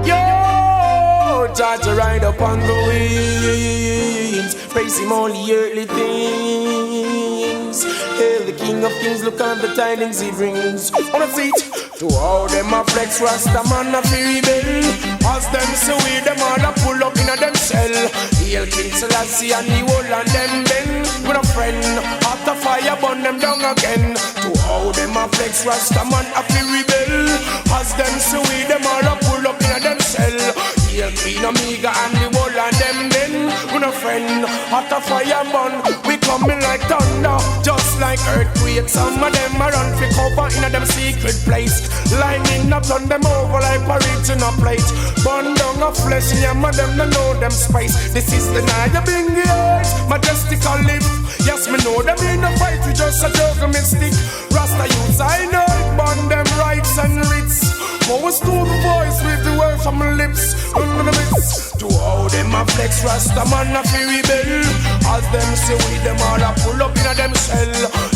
Yo, Jah to ride upon the winds, praise him all the earthly things. Hail the King of Kings, look on the tidings he brings. On a seat, to all them a flex, Rasta man a fi rebel. As them say we them all a pull up in a them shell. Hail King Selassie and the whole and them bend. With a friend, after fire burn them down again. To all them a flex, Rasta man a fi rebel. As them say we them all a pull up in a them shell. Hail Queen Omega and the whole and them bend. With a friend, after fire burn, we coming like thunder, just like earthquake. Some of them a run for cover in a them secret place. Lightning not turn them over like porridge in a plate. Burn down a flesh, yeah, man, them no know them spice. This is the night of being the earth, majestical live. Yes, me know them in a fight, we just a juggle mystic. Rasta youths, I know it, burn them rights and writs. Always to the voice with the word from my lips. Under the mix, to all them a flex, Rasta man a fi rebel. As them say we them all a pull up in a them shell.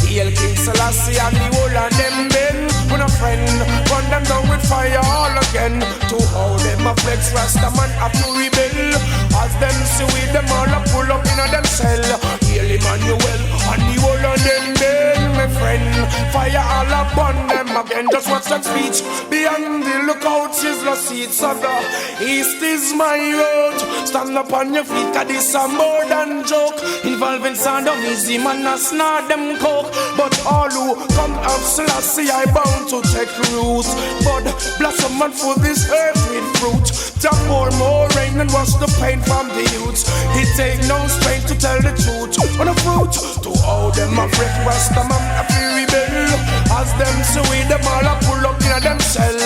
Hail King Selassie and the whole and them bend. With a friend, burn them down with fire all again. To all them a flex, Rasta man a fi rebel. As them say we them all a pull up in a them shell. Hail Emmanuel and the whole and them bend. My friend, fire all upon them again. Just watch that speech beyond the lookout, Sizzla seats of the east is my road. Stand up on your feet, cause this a more than joke. Involving sound of easy man, a snare them coke. But all who come up Selassie, I bound to take root. But blossom and for this earth with fruit. Tap pour more rain and wash the pain from the youths. It take no strength to tell the truth. On the fruit, to all them a fresh Rasta man, a free rebel. As them say we them all a pull up in a them shell.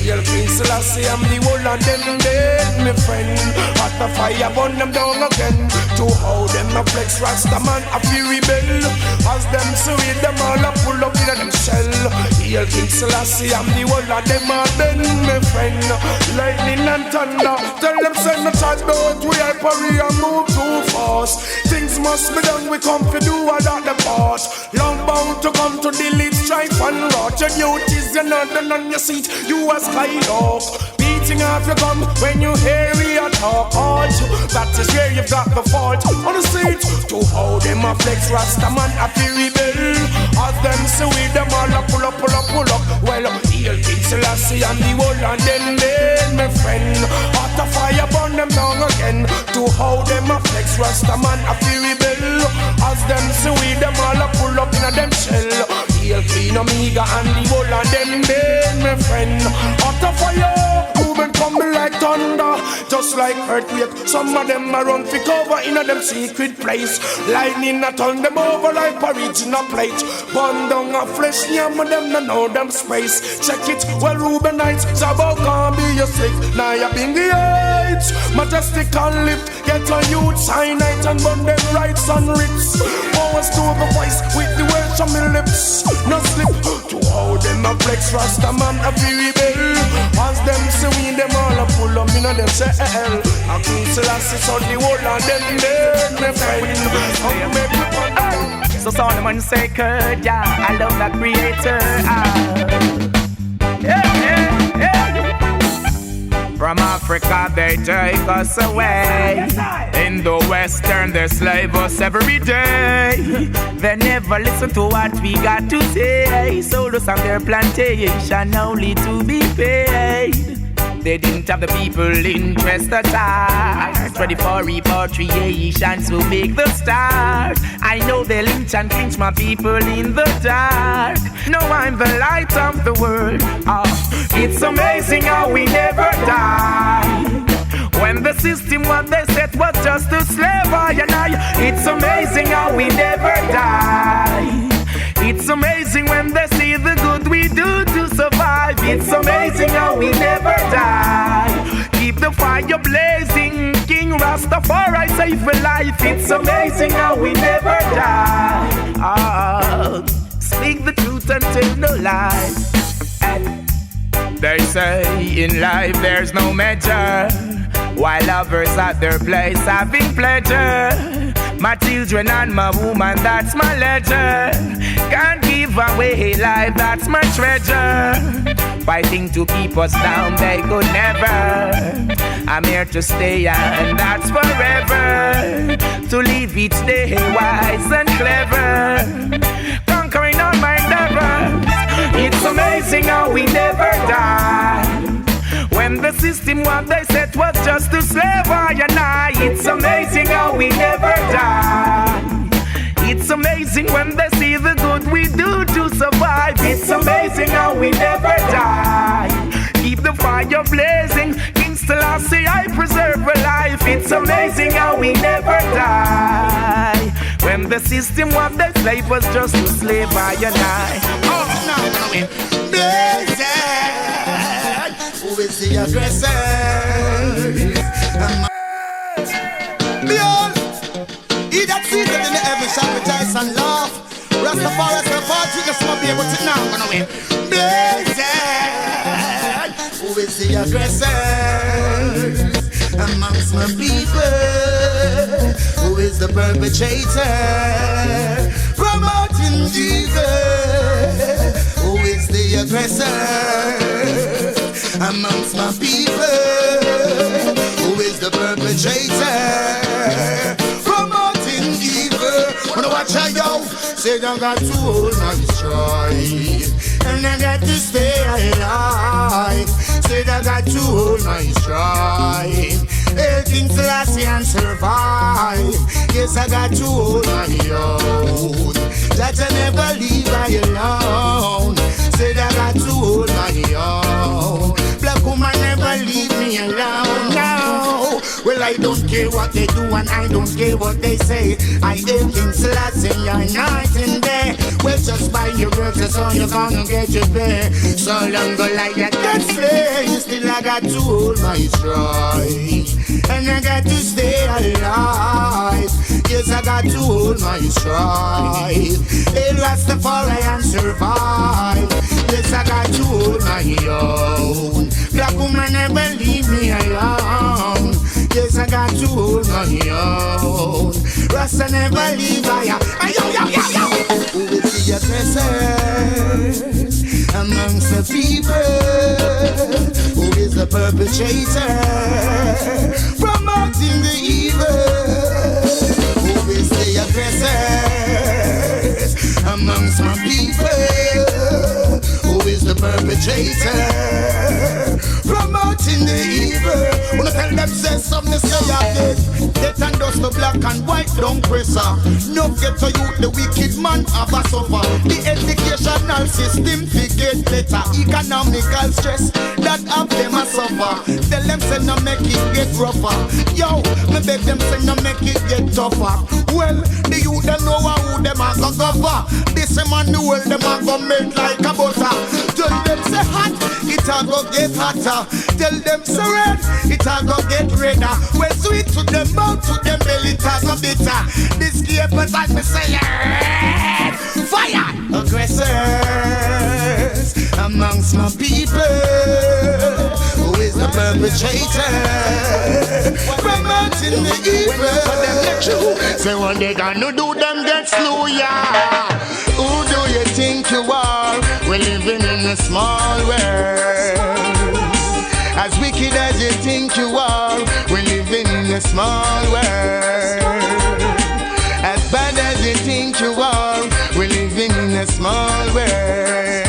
Hail King Selassie, I'm the whole and them dead, my friend. At the fire burn them down again. To how them a flex Rasta man a fi rebel. As them say we them all a pull up in a them shell. Hail King Selassie, I'm the whole and them all bend, my friend. Lightning and thunder, tell them send the charge, don't we help hurry and move too fast. Things must be done, we come to do without the part. Long bound to come to delete strife and rot. Your duties, you're not done on your seat, you a skylark. Beating off your gum when you hear your talk. That is where you've got the fault. On the seat, to how them a flex Rasta man a fi rebel. As them say we them all a pull up, pull up, pull up. Well, Hail King Selassie and the whole and them dead, my friend. Hot a fire burn them down again. To how them a flex Rasta man a fi rebel. As them say we them all a pull up in a them shell. Hail Queen Omega and the whole and them dead, my friend. Hot a fire, movement coming like thunder, just like earthquake. Some of them a run for cover in a them secret place. Lightning a turn them over like porridge in a plate. Burn down a flesh, yam of them no know them space. Check it, well Reubenites, Zabao can't be your slick. Now you bring the heights, majestic and lift. Get a youth cyanide and burn them rights and rips. Always to the voice with the words from my lips. No slip, to how them a flex Rasta man a fi rebel. As them say we them all a pull up in a them shell. A King Selassie so the whole of them dead, my friend. So Solomon sacred, yeah, I love that creator. From Africa they take us away. In the Western they slave us every day. They never listen to what we got to say. Sold us on their plantation only to be paid. They didn't have the people interest at heart. Ready for repatriation to make the start. I know they lynch and clinch my people in the dark. No, I'm the light of the world. It's amazing how we never die. When the system what they set was just a slavery, and it's amazing how we never die. It's amazing when they see the good we do to survive. It's amazing how we never die. Keep the fire blazing, King Rastafari save for life. It's amazing how we never die. Speak the truth and tell no lies. They say in life there's no measure, while lovers at their place having pleasure. My children and my woman, that's my ledger. Can't give live away life, that's my treasure. Fighting to keep us down, they could never. I'm here to stay and that's forever. To live each day wise and clever, conquering all my endeavors. It's amazing how we never die. When the system what they said was just to slave I and I. It's amazing how we never die. It's amazing when they see the good we do to survive. It's amazing how we never die. Keep the fire blazing, King Selassie, I preserve a life. It's amazing how we never die. When the system what they slave was just to slave I and I. Oh, no, blazing. Who is the aggressor? Behold, he that seated in the heavens shall rejoice and laugh. Rastafari shall party, just not be able to now. Blazing. Who is the aggressor amongst my people? Who is the perpetrator promoting evil? Who is the aggressor amongst my people? Who is the perpetrator promoting evil? Wanna watch how yo say I got to hold my stride and I got to stay alive. Say I got to hold my stride, King Selassie and survive. Yes, I got to hold my own. That I never leave I alone. Say I got to hold my own. Black woman never leave me alone. No. Well, I don't care what they do and I don't care what they say. I am King Selassie, you're night and day. Well, just by your works, that's all you're gonna get your pay. So long go like that, that's slay. Still I got to hold my stride and I got to stay alive. Yes, I got to hold my stride. Hey, Rastafari and survive. Yes, I got to hold my own. Black woman never leave me alone. Yes, I got to hold my own. Rasta never leave I. Who is the aggressor amongst the people? Who is the perpetrator promoting the evil? Who is the aggressor amongst my people? Who is the perpetrator promoting the evil? Wanna tell them say something, say I did. Death and dust, the black and white don't press her. No get to you, the wicked man have a suffer. The educational system forget better. Economical stress that have them a suffer. Tell them say no make it get rougher. Yo, me beg them say no make it get tougher. Well, the youth them know who them a go cover. This man the world them a go melt like a butter. Tell them say hot, it a go get hotter. Tell them say red, it a go get redder. When sweet to them mouth, to them belly, it a go bitter. This cape is like me say red fire. Aggressors amongst my people. Who is the perpetrator promoting the evil? Say what they gonna do, them get slow, yeah. Who do you think you are? We're living in a small world. As wicked as you think you are, we're living in a small world. As bad as you think you are, we're living in a small world.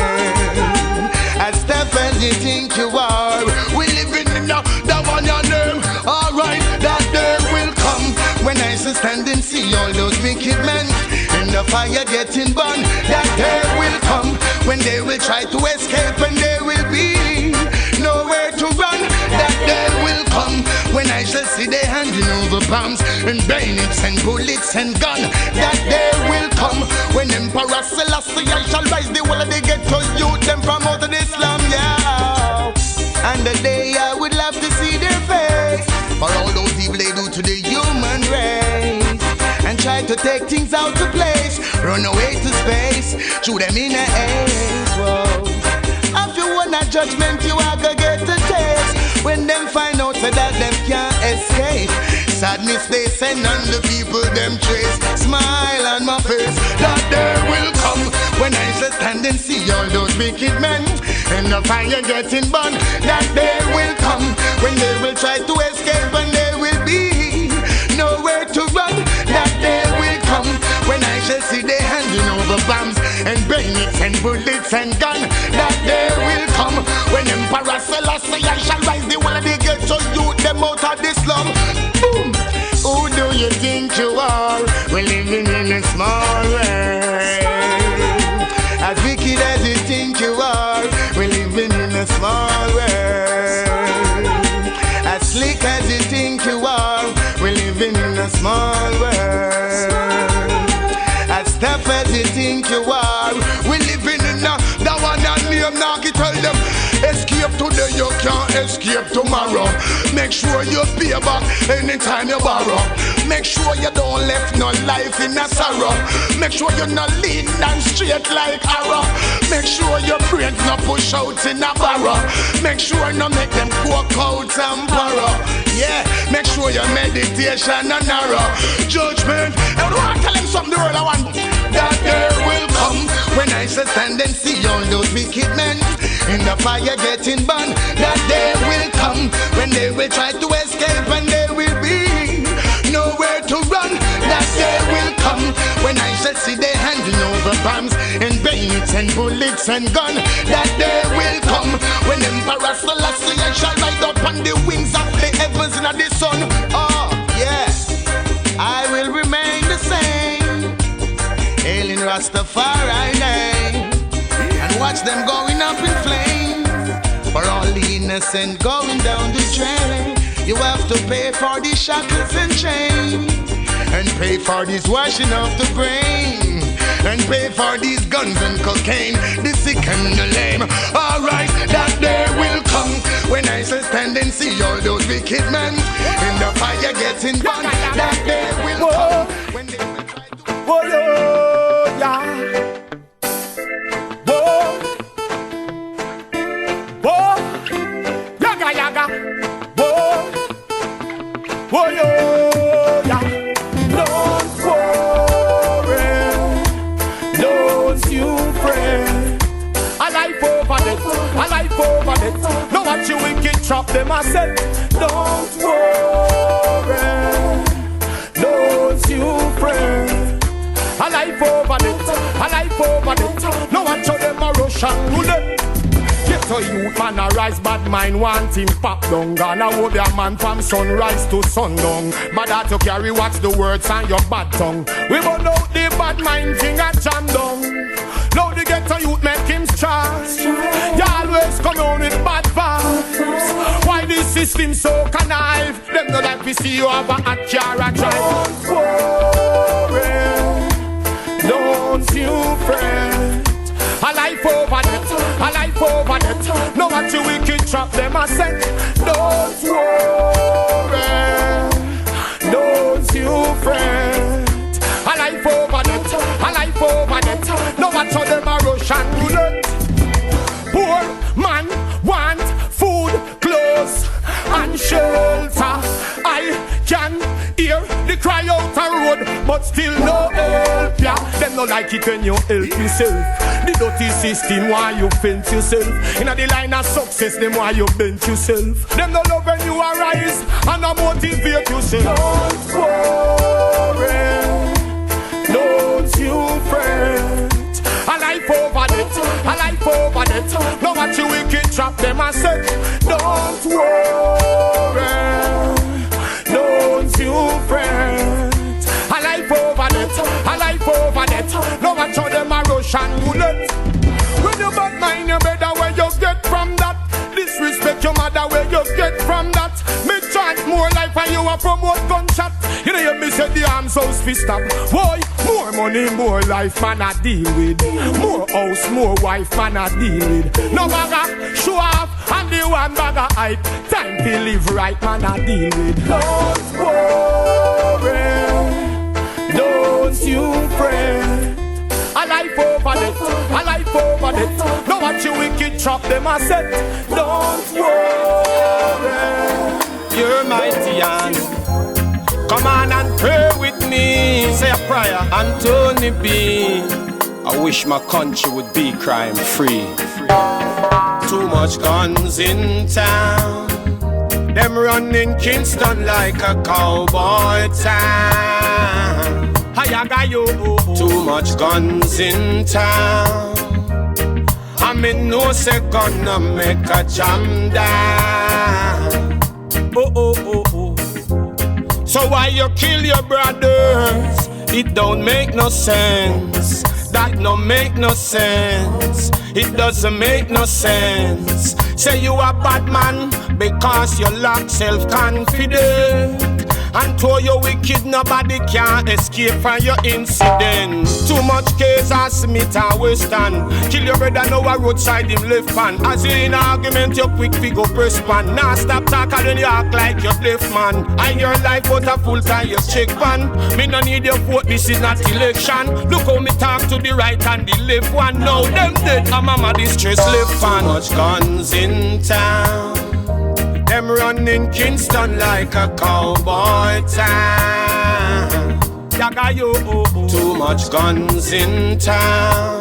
As tough as you think you are, we're living in the one your name. Alright, that day will come when I stand and see all those wicked men in the fire getting burned. That day will come when they will try to escape and there will be nowhere to run. That day will come when I shall see they handing over bombs and bayonets and bullets and guns. That day will come when Emperor Selassie I shall rise the wall of the ghetto youth them from out of Islam, yeah. And the day I would love to see their face for all those evil they do to the human race and try to take things out of place, run away to space, shoot them in the air. Whoa. After one judgment you are gonna get a taste when them find out so that them can't escape. Sadness they send on the people them trace. Smile on my face, that day will come when I shall stand and see all those wicked men in the fire getting burned, that day will come when they will try to escape and there will be nowhere to run. That day will come when I shall see they handing over bombs and bayonets and bullets and guns. That day will come when Emperor Selassie shall rise the whole of the ghetto youth them out of the slum. Boom! Who do you think you are? We're living in a small world. As wicked as you think you are, we're living in a small world. As slick as you think you are, we're living in a small world. As tough as you think you are, we're living in a that one and name now can tell them. Escape today, you can't escape tomorrow. Make sure you pay back anytime you borrow. Make sure you don't left no life in a sorrow. Make sure you're not lean and straight like arrow. Make sure your brains not push out in a barrow. Make sure no make them walk out and borrow. Yeah, make sure your meditation and narrow. Judgment, I want to tell them something the world I want. That day will come when I shall stand and see all those wicked men in the fire getting burned. That day will come when they will try to escape and there will be nowhere to run. That day will come when I shall see they handing over bombs and bayonets and bullets and guns. That day will come when Emperor Selassie shall ride up on the wings of the heavens and the sun. Oh, yeah, I will remain the same, hailing Rastafari name, and watch them going up in flames. For all the innocent going down the drain, you have to pay for these shackles and chains, and pay for this washing of the brain, and pay for these guns and cocaine, the sick and the lame. Alright, that day will come when I shall stand and see all those wicked men in the fire getting burned. That day will come when they will try to... Oh, yeah. Whoa. Whoa. Yaga, yaga. Whoa. Whoa, yeah. Don't worry. Don't you fret. A life over death. A life over death. No what you wicked trap them I said. Don't worry. Don't you fret. A life over death, a life over death. No one show them a Russian roulette. Get a youth man a rise, bad mind want him pop down. Gonna hold your man from sunrise to sundown. But that to carry watch the words on your bad tongue. We burn out the bad mind thing and jam down. Now the ghetto youth make him stress. You always come on with bad vibes. Why this system so connive? Them know that we see you have a hot car a drive. Don't worry. Don't you fret. A life over death, a life over death. No what you wicked trap them I said. Don't worry. Don't you fret. A life over death, a life over death. No what you them a Russian roulette. Poor man want food, clothes and shelter. I can hear the cry out a road, but still no help ya. Them no like it when you help yourself. The dirty system why you fence yourself. In the line of success, them why you bent yourself. Them no love when you arise and no motivate yourself. Don't worry, don't you fret. A life over death, a life over death. No what you wicked trap them I said. Don't worry, don't you fret. A life over death, a life over death. No one show them a Russian roulette. When you bad mind, you better where you get from that. Disrespect your mother where you get from that. Me chant more life and you a promote gunshot. You know you me say the arms house fi stop. Boy, more money, more life man I deal with. More house, more wife man I deal with. No bagger, show off and the one bagger hype. Time to live right man I deal with. Don't worry, don't you fret. A life over death, a life over death. No what you wicked trap them I said. Don't worry, you're mighty and come on and pray with me. Say a prayer. Anthony B. I wish my country would be crime free. Too much guns in town. Them running Kingston like a cowboy town. Too much guns in town. I mean no say gonna make a jam down. So why you kill your brothers? It don't make no sense. That no make no sense. It doesn't make no sense. Say you a bad man because you lack self-confidence. And to you wicked, nobody can escape from your incident. Too much case as Smith and Western. Kill your brother now a roadside him left pan. As you in argument you quick figure press pan. Now stop talking when you act like you're left man. And your life out a full time you check pan. Me no need your vote, this is not election. Look how me talk to the right and the left one. Now them dead and mama distress left pan. Too much guns in town. Them running Kingston like a cowboy town. Too much guns in town.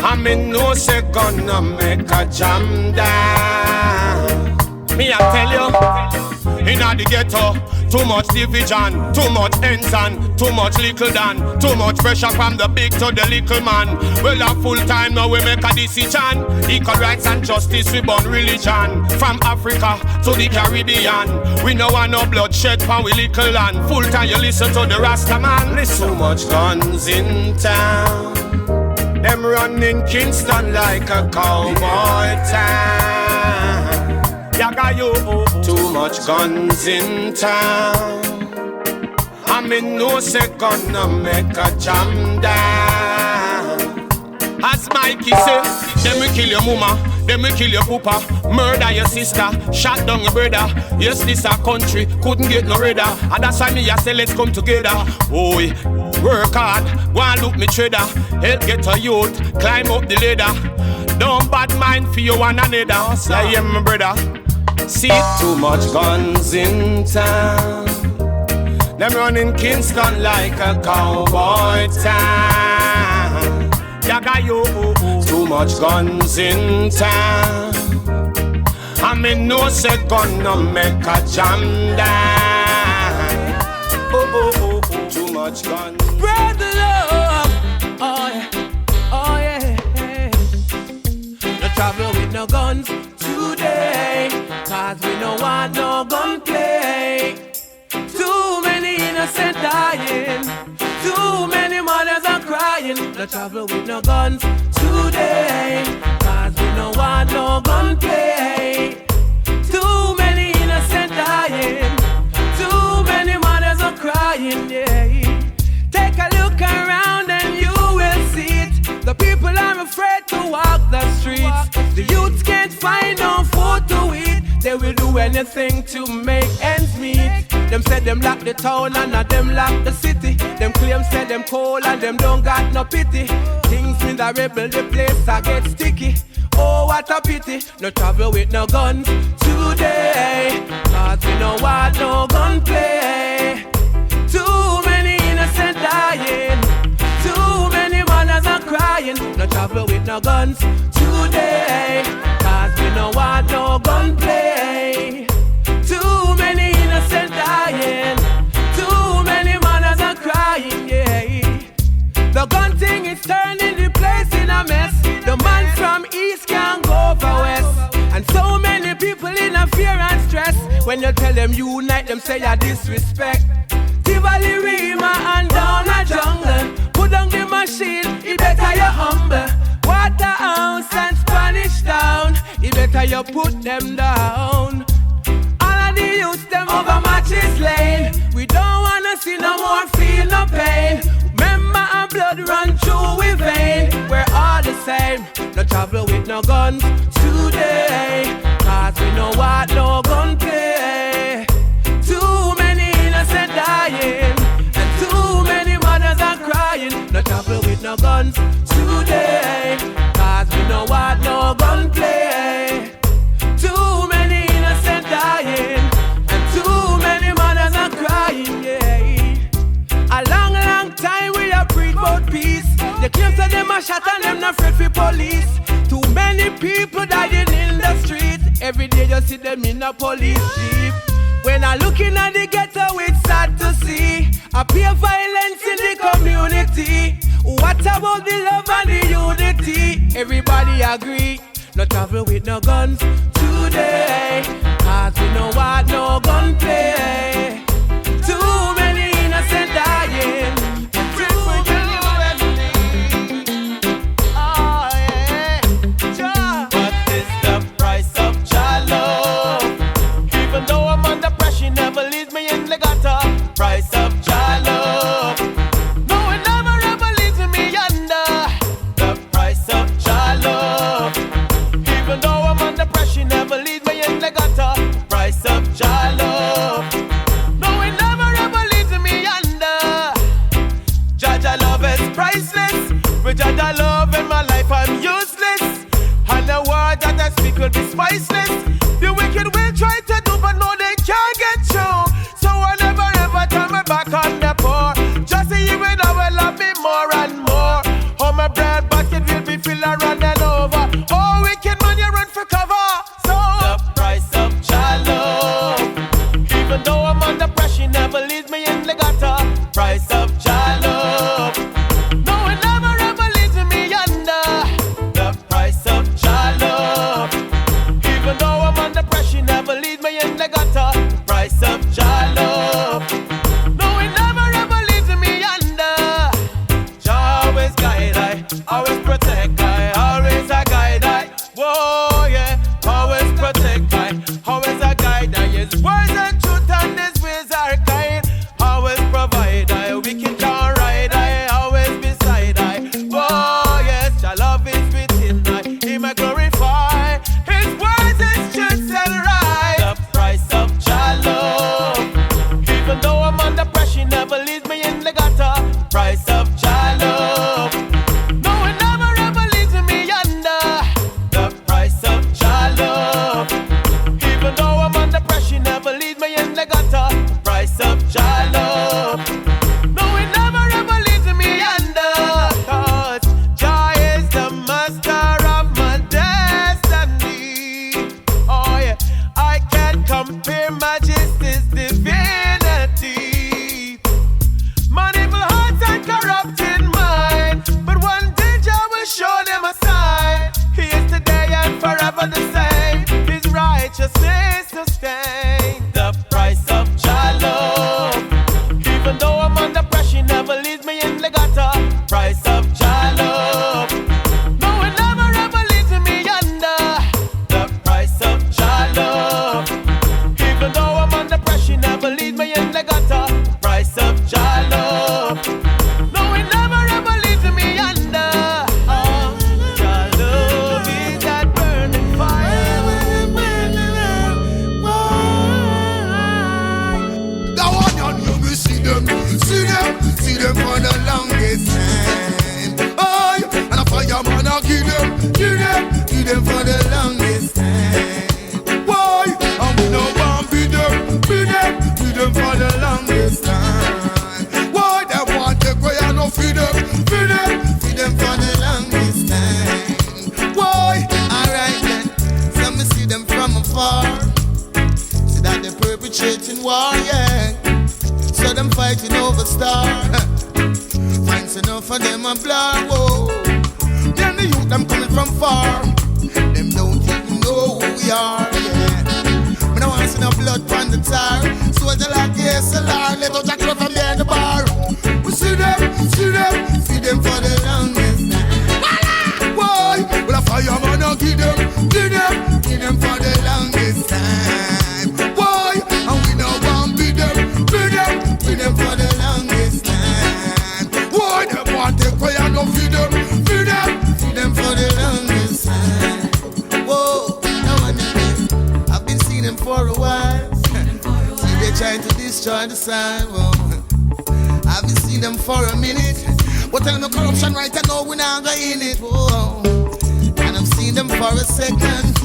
I mean no say gonna make a jam down. Me I tell you, inna the ghetto, too much division, too much ensign, too much little dan, too much pressure from the big to the little man. Well a full time now we make a decision. Equal rights and justice we born religion. From Africa to the Caribbean, we no want no bloodshed for we little land. Full time you listen to the Rasta man. Listen. Too much guns in town. Them running Kingston like a cowboy town. Too much guns in town. I mean no say gonna make a jam down. As Mikey say, them will kill your mama, them will kill your papa, murder your sister, shot down your brother. Yes, this a country couldn't get no redder. And that's why me I say let's come together. Oh, work hard, go and look me trader. Help get a youth, climb up the ladder. Don't bad mind for you one another. I am my brother. See too much guns in town. Them running Kingston like a cowboy town. Too much guns in town. I mean no say gonna make a jam down. Too much guns. Spread the love. Oh yeah. No travel with no guns today. Cause we don't want no gunplay. Too many innocent dying. Too many mothers are crying. No travel with no guns today. Cause we don't want no gunplay. Too many innocent dying. Too many mothers are crying, yeah. Take a look around and you will see it. The people are afraid to walk the streets. The youths can't find no food to eat. They will do anything to make ends meet. Them say them lock the town and not them lock the city. Them claim say them cold and them don't got no pity. Things miserable, the place I get sticky. Oh, what a pity. No travel with no guns today. Cause we don't want no gunplay. Too many innocent dying. Too many mothers are crying. No travel with no guns today. Cause we don't want no gunplay. Too many innocent dying. Too many mothers are crying, yeah. The gun thing is turning the place in a mess. The man from east can't go for west. And so many people in a fear and stress. When you tell them unite, them say you disrespect. Tivoli Rima and down a jungle. Put down the machine, it better you humble. Waterhouse and Spanish Town, it better you put them down. All of the youths, them over Matches Lane. We don't wanna see no more, feel no pain. Remember our blood run through we vein. We're all the same, no travel with no guns today. Cause we know what no gunplay. Too many innocent dying. And too many mothers are crying. No travel with no guns today. Cause we know what no gunplay. Too many innocent dying. And too many mothers are crying, yeah. A long, long time we have preached about peace. They claim a shot and them not afraid for police. Too many people dying in the street. Every day you see them in a police jeep. When I looking at the ghetto, it's sad to see a peer violence in the community. What about the love and the unity? Everybody agree, no travel with no guns today, cause we know what no gun play. Too many innocent dying. What is the price of your love? Even though I'm under pressure, never leaves me in the gutter. Price of your love. No, it never ever leaves me under. The price of your love. Even though I'm under pressure, never leaves me in the gutter. Price of your love. No, it never ever leaves me under. Jaja love is priceless. With Jaja love in my life, I'm useless. And the word that I speak will be spiceless. The wicked will try to do, but no, they can't get through. So I never ever turn my back on the poor. Just see you when I will love me more and more. Oh, my bread basket will be filled and running over. Oh, wicked man, you run for cover. So the price of your love. Even though I'm under pressure, never leaves me in the gutter. Price of your love. No, it never ever leaves me under. The price of your love. Even though I'm under pressure, never leaves me in the gutter. Price of your love. No, it never ever leaves me under. Jah always guide I, always protect I, always a guide I. Whoa, yeah, always protect I, always a guide I. His words are truth and his ways are kind. Always provide I, wicked can't ride I, always beside I. Whoa, yes, your love is within I, he may glorify. His words is truth and right. The price of your love. Even though I'm under pressure, never leaves me in the gutter. Price of your love. No, it never ever leaves me under. The price of your love. Even though I'm under pressure, never leaves me in the gutter. Price of your love. No, it never ever leaves me under. Cause joy is the master of my destiny. Oh yeah, I can't compare majesty's divinity. Man, evil hearts and corrupted mind, but one day Jah will show them a sign. He is today and forever the same. His righteousness sustained. The price of your love. Even though I'm under pressure, never leaves me in the gutter. Price of your love. No, it never ever leaves me under. The price of your love. Even though I'm under pressure, never leaves me in the gutter. Price of your love. No, it never ever leaves me under. Oh, your love is that burning fire. Go on, you will see them for the longest time. Oh, and a fireman, I'll give them for the longest time. Why? And we no one be them for the longest time. Why? They want to go and no feed them for the longest time. Why? Alright then, so me see them from afar. See that they're perpetrating war, yeah. So them fighting over star. Finds enough for them a blur, whoa. Then the youth them coming from far. Them don't even know who we are, yeah. But I want to see no blood on the tar. So they like the SLR, let us jack it up from behind the bar. We see them for the longest time. Why? Well a fireman I'll give them for the longest time. Why? And we no want be them for the longest time. Why? They want to go and no feed them for the longest time. Whoa, now and then, I've been seeing them for a while. See they trying to destroy the sign. Whoa. I've been seeing them for a minute. But tell them the corruption right I know we not go in it. Whoa. And I've seen them for a second.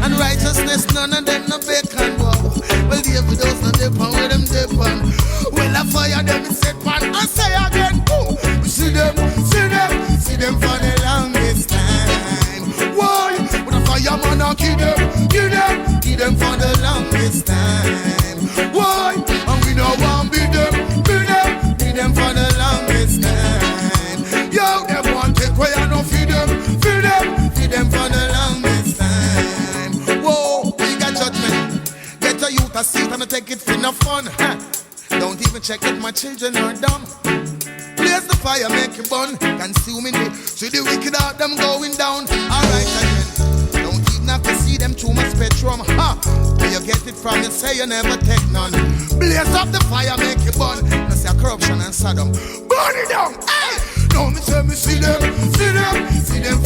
And righteousness, none of them no bacon. Whoa. Well, the evidence no dip on where them dip on. Well, I fire them in set one. I say again, boom. We see them for the take it for no fun. Don't even check if my children are dumb. Blaze the fire, make it burn, consuming it. See the wicked out, them going down. Alright again. Don't even have to see them too much spectrum. Where you get it from, you say you never take none. Blaze up the fire, make it burn. You see corruption and Sodom. Burn it down, hey! Now me say me see them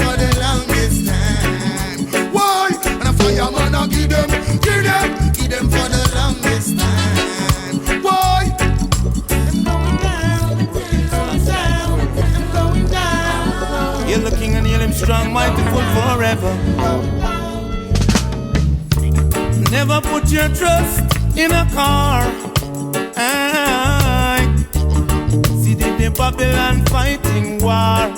for the longest time. Why? And a fireman I give them for the longest time. Why? You're looking and you're strong, mightyful forever. Never put your trust in a car. See the Babylon fighting war.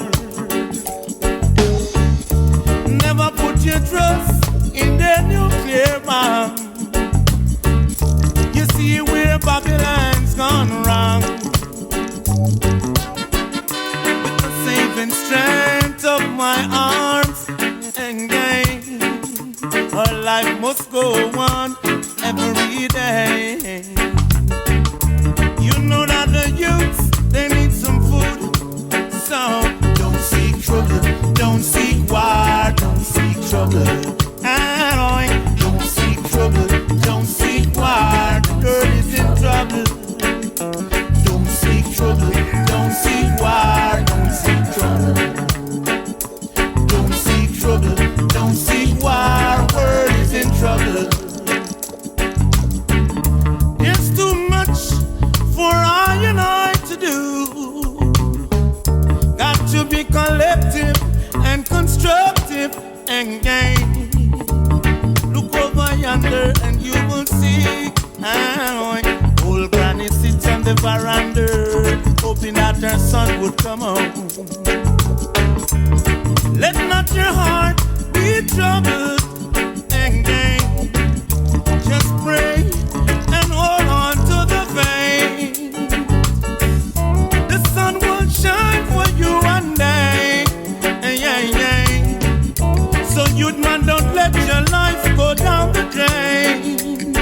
Never put your trust in the nuclear bomb. You see where Babylon's gone wrong. With the saving strength of my arms and gain, our life must go on every day. You know that the youths, they need some food. So don't seek trouble, don't seek war, don't seek trouble. Don't seek trouble, don't seek war, the girl is in trouble. Don't seek trouble, don't seek war, don't seek trouble. Don't seek trouble, don't seek war, world is in trouble. There's too much for I and I to do. Got to be collective and constructive and gain. Look over yonder and you will see old granny sits on the veranda, hoping that her son would come home. Let not your heart be troubled and gain. Just pray and hold on to the vein. The sun will shine for you one day. So youth man, don't let your life go down the drain.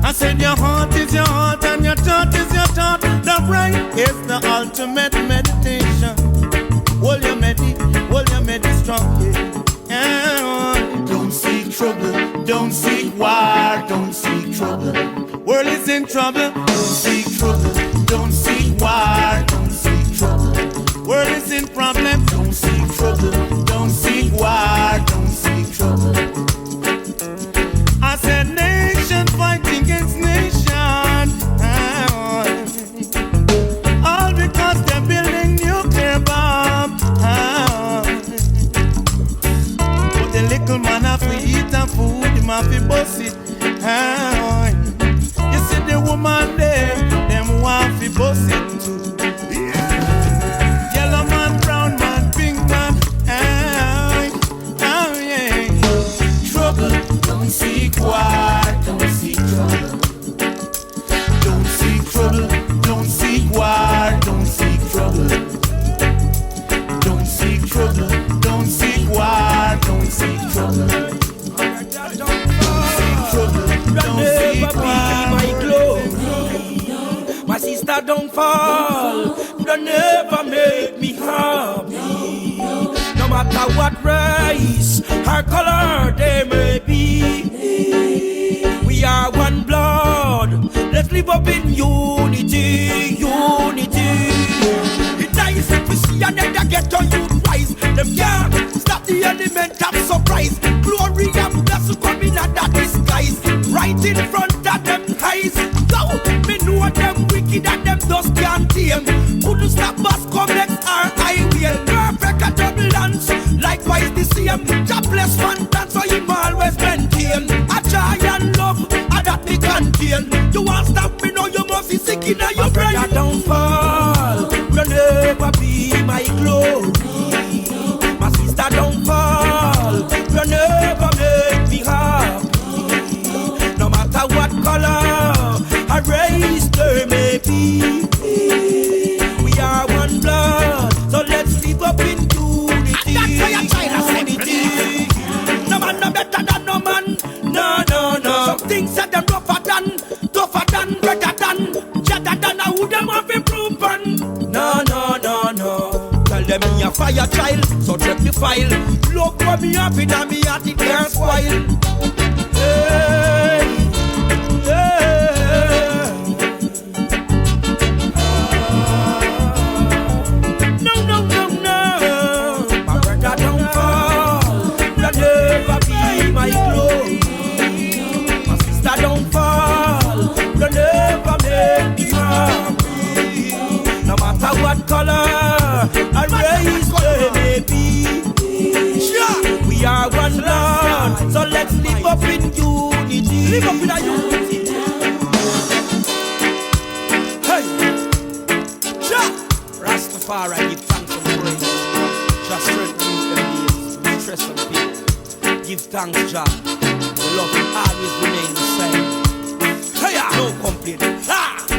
I said your heart is your heart and your thought is your thought. The brain is the ultimate meditation. Hold your medi strong. Don't seek trouble, don't seek war, don't seek trouble. World is in trouble. Don't seek trouble, don't seek war, don't seek trouble. World is in problem. Don't seek trouble, don't seek war, don't seek trouble. I said nation fighting against nation, all because they're building nuclear bomb. But the little man have to eat and food, him have to bust it. You see the woman there, them want to bust it too. Yellow man, brown man, pink man, trouble, don't seek war, don't seek trouble. Don't seek trouble, don't seek war, don't seek trouble. Don't seek trouble, don't seek war, don't seek trouble. Don't seek trouble, don't seek war. My glory, my sister don't fall, don't never make me happy. No matter what race or color they may be, we are one blood. Let's live up in unity, unity. It's nice if we see another ghetto youth rise. Them can't stop the element of surprise. Glory and blessing coming out that disguise. Right in front of them eyes. Go, me know them wicked and them just can't tame. Couldn't stop us come next our highway. Perfect a double dance, likewise the same. Jobless Fantan, so him always maintain a joy and love, and that me contain. You want stop me now, you must be sick in your brain. My don't fall, will never be my glory. My sister don't fall, will never make me happy. No matter what color or race there may be, we are one blood, so let's live up in unity. And that's why I'm trying to unity. No man no better than no man, no, no, no. Some things that them tougher than them me a fire child, so check the file. Look what me have in a me at it can't spoil. Hey, hey. No, no, no, no. My brother don't fall, that never be my clothes. My sister don't fall, that never make me happy. No matter what color or race they may be, sure, we are one Lord, so let's live up in unity. Live up in a unity. Hey, sure, Rastafari give thanks and praise. Just strengthen them days, stress and pain. Give thanks, Jah. The love will always remain the same. Hey, no complaint.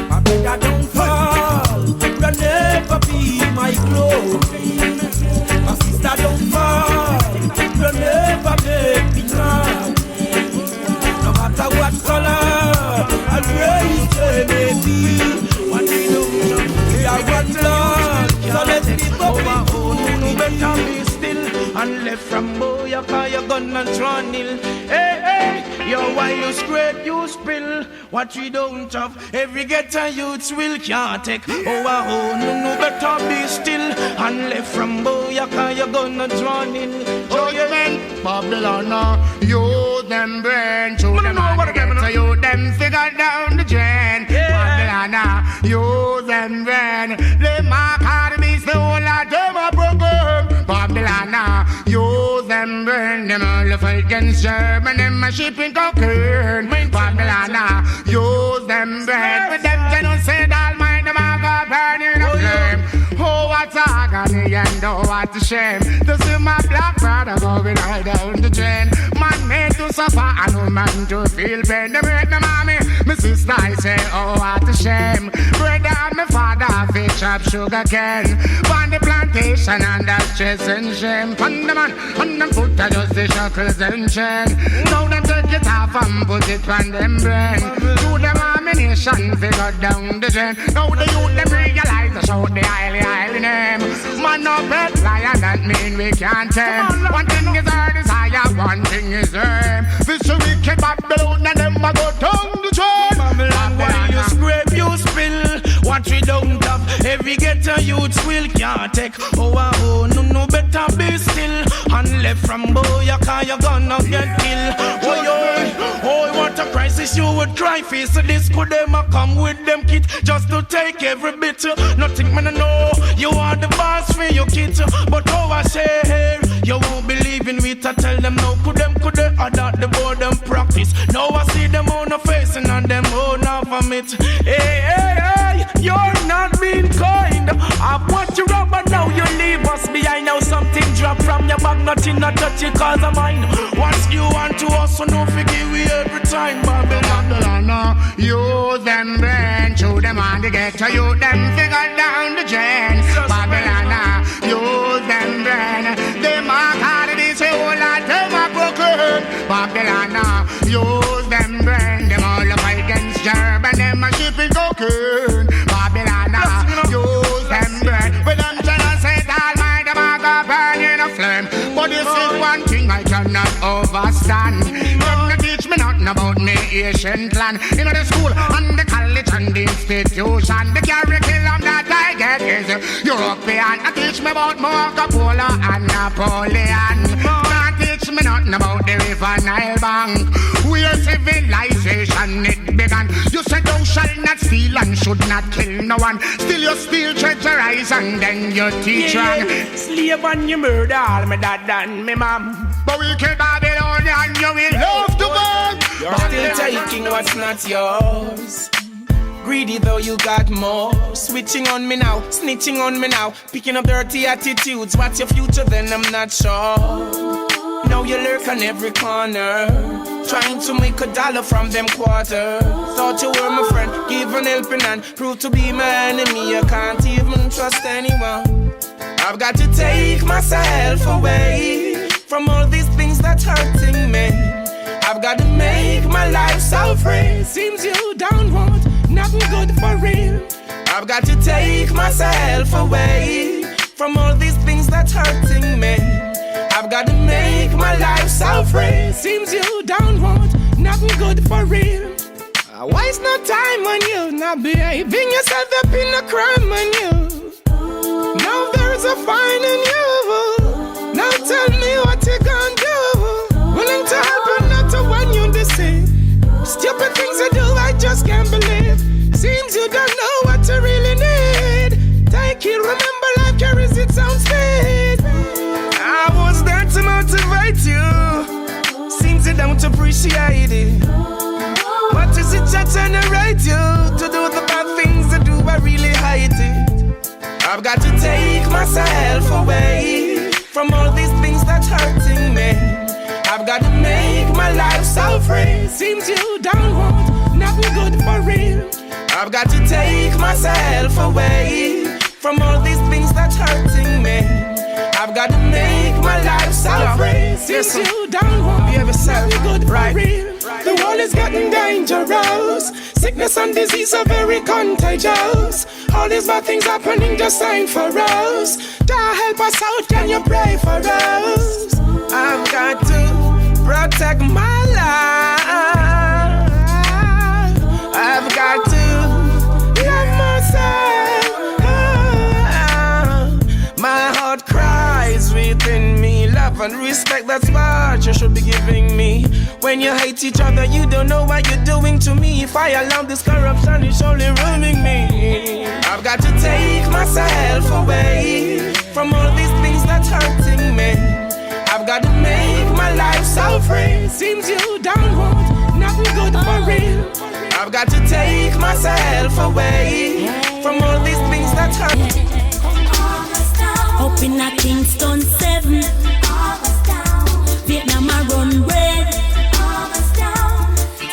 My brother don't fall, will never be my clothes. My sister don't fall, will never make me mad. No matter what color and race they may be, what we do, we are one Lord. So let's live up our own. You better be still and left from Mojah, 'cause you're gonna draw nil. Hey, hey, yo, why you scrape, you spill. What we don't have, every ghetto youths will can't take. Oh, no, better be still and left from Mojah, 'cause you're gonna draw nil. Oh, you mean Babylon, you them burn to them and so you them figure down the drain. Babylon, you them burn. They mark hard beats, the whole lot them a broken. Babylon, you them burn. Them all the fight against German, them a shipping cocaine. Babylon, you them burn. With them genocide, all mind them a go burn in a flame. Oh, what agony and oh, what a shame to see my black brother going right down the drain. Man made to suffer and no man to feel pain. They break my mommy, my sister, I say, oh, what a shame. Brother and my father, fish up sugar cane. On the plantation and that's stress and shame. On the man, on them foot, I just the shackles and chain. Now them take it off and put it on them brain. To them ammunition, figure down the drain. Now the youth, them realize the shout the highly name. Man no pet lion, that mean we can't tame. One thing is our desire, one thing is aim. This a wicked Babylon and them a go down the drain. Babylon, while you scrape, you spill. What we don't have, every ghetto youths will can't take. Oh, no, better be still and left from Mojah, 'cause you're gonna get killed. Oh, what a crisis you would cry face. This could them a come with them kit just to take every bit. Nothing man I know, you are the boss for your kids. But oh, I say, you won't believe in me to tell them no. Could they adopt the board and practice? Now I see them on the face and on them own off of it. Hey, you're not being kind. I want you up but now you leave us behind. Now something drop from your bag, nothing not touch it cause of mine. Once you want to also no forgive we every time. Babylon, you them brain, show them on the ghetto, you them figure down the drain. Babylon, you them brain, they mark hard this whole lot, them a broken. Babylon, use them brain, them all up against German, them a shipping cocaine. Babylon, use them brain, with them genocide, all mind them a go burn in a flame. But this is one thing I cannot overstand. Them no teach me nothing about me Asian clan. In the school and the college and the institution, the curriculum that I get is European. They teach me about Marco Polo and Napoleon. Can't teach me nothing about the River Nile Bank, where civilization it began. You said thou shalt not steal and should not kill no one. Still you steal, treasurize and then you teach wrong. Slave and you murder all my dad and my mom. But we kill Babylonian, you will love to burn. You're still taking what's not yours. Greedy though you got more. Switching on me now, snitching on me now. Picking up dirty attitudes. What's your future then I'm not sure. Now you lurk on every corner, trying to make $1 from them quarters. Thought you were my friend, give an helping hand. Prove to be my enemy, I can't even trust anyone. I've got to take myself away from all these things that's hurting me. I've got to make my life so free. Seems you don't want nothing good for real. I've got to take myself away from all these things that's hurting me. I've got to make my life so free. Seems you don't want nothing good for real. Waste no time on you, not behaving yourself up in a crime on you. Now there's a fine in you. Now tell me what you gonna do. Willing to help but not to when you deceive. Stupid things you do, I just can't believe. Seems you don't know what you really need. Take it, remember life carries its own speed. I was there to motivate you. Seems you don't appreciate it. What is it that generate you to do the bad things to do? I really hate it. I've got to take myself away from all these things that's hurting me. I've got to make my life so free. Seems you don't want nothing good for real. I've got to take myself away from all these things that's hurting me. I've got to make my life so free. Seems you don't want nothing good for real. The world is getting dangerous. Sickness and disease are very contagious. All these bad things happening just ain't for us. God help us out, can you pray for us? I've got to protect my life. I've got to love myself. My heart cries within me. Love and respect, that's what you should be giving me. When you hate each other, you don't know what you're doing to me. If I allow this corruption, it's only ruining me. I've got to take myself away from all these things that's hurting me. I've got to make my life so free. Seems you don't want nothing good for real. I've got to take myself away from all these things that's hurting. Up in a Kingston 7, Vietnam I run red.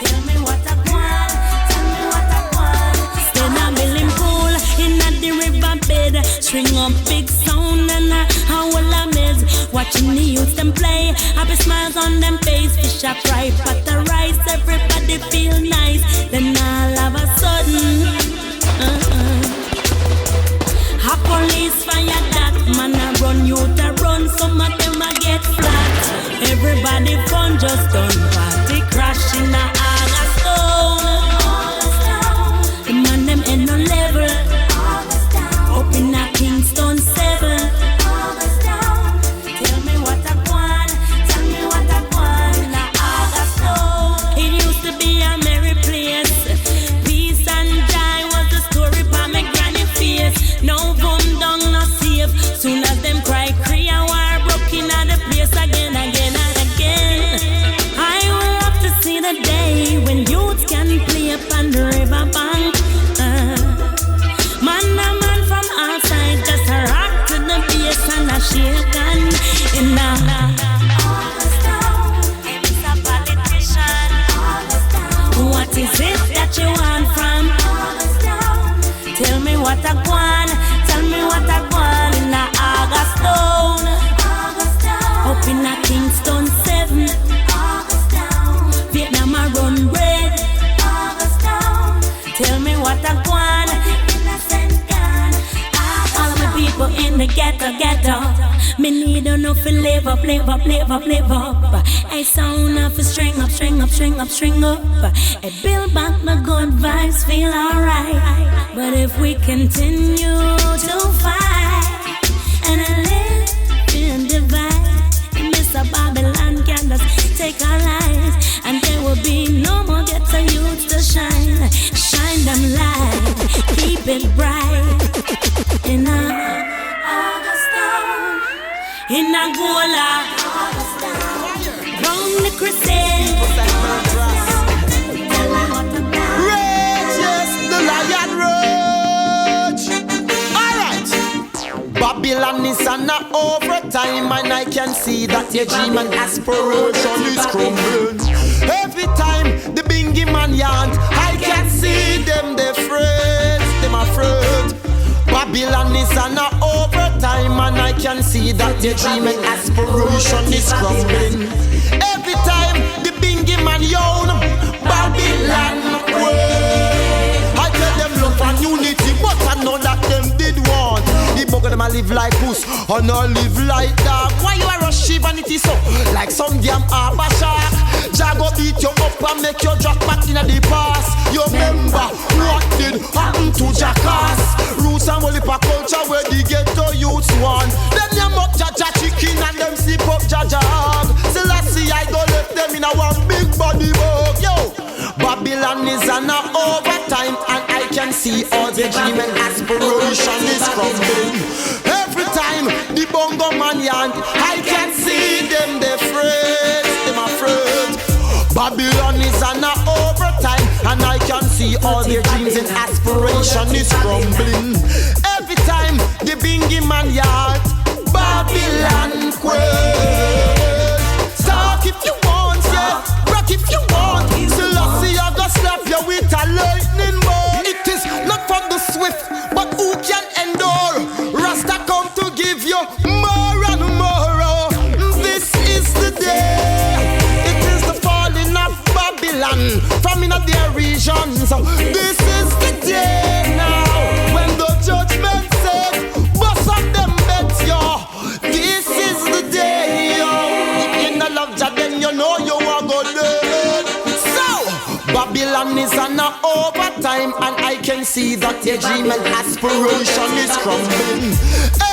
Tell me what I want, tell me what I want. Stand a milling pool in a the riverbed. String up big sound and a whole a mess. Watching the youth them play, happy smiles on them face. Fish a fry, pot a rice, everybody feel nice. Then all of a sudden, a police fire that man a run, you to run. Some of them a get flat. Everybody fun just done party crash in a Augustone. The man them in no level. Up in a Kingston 7. Tell me what I want, tell me what I want in a Augustone. It used to be a merry place. Peace and joy was the story for my granny face. No boom down, no safe. Soon as them cry, war broke in the place again, again and again. I will love to see the day when youths can play upon the river bank. Man a man from outside, just a rock to the bass and a shake and in the Augustone. It's a politician. Augustone. What is it that you want from Augustone? Tell me what I want, tell me what I want in a Augustone. Up in a Kingston 7. Vietnam I run red. Tell me what I want. All the people in the ghetto. Me need enough to live up. A sound of a string up. A build back my good vibes, feel alright. But if we continue to fight and live in divide, and this a Babylon can just take our lives, and there will be no more ghetto youths to shine. Shine them light, keep it bright. In a Augustone, in Angola, round the crusade. Rage, yes, the lion roach. Alright. Babylon is an overtime, and I can see that your dream and aspiration is crumbling. Every time the bingy man yarn, I can see them, they afraid. Babylon is an overtime, and I can see that your dream and aspiration is crumbling. Every time the bingy man yawn, Babylon way. I tell them love and unity, but I know that them did want. The bugger them a live like puss, and I live like dog. Why you a rush vanity so? Like some damn harbor shark. Jago beat you up and make you drop back in the past. You remember what did happen to Jackass? Roots and Wolipa culture where the ghetto youths want. Them yam up Jaja chicken and them sip up Jaja hog. Selassie I go left them in a one big body bug. Yo, Babylon is on a overtime and I can see all the dream and aspiration is crumbling. Every time the bongo man yank, I can see them they afraid. Babylon is on a overtime and I can see all their dreams and aspiration is crumbling. Every time the bingy man yard, Babylon quails. Talk if you want, yeah, rock if you want. Selassie I go slap you with a lightning bolt. It is not for the swift, but who can endure? Rasta come to give you more and more. This is the day. It is the falling of Babylon from in their regions. This is the day now when the judgment says, bust up them bets, yo. This is the day, yo. If you not love Jah, then you know you are good. So Babylon is on a overtime and I can see that your dream and aspiration is crumbling.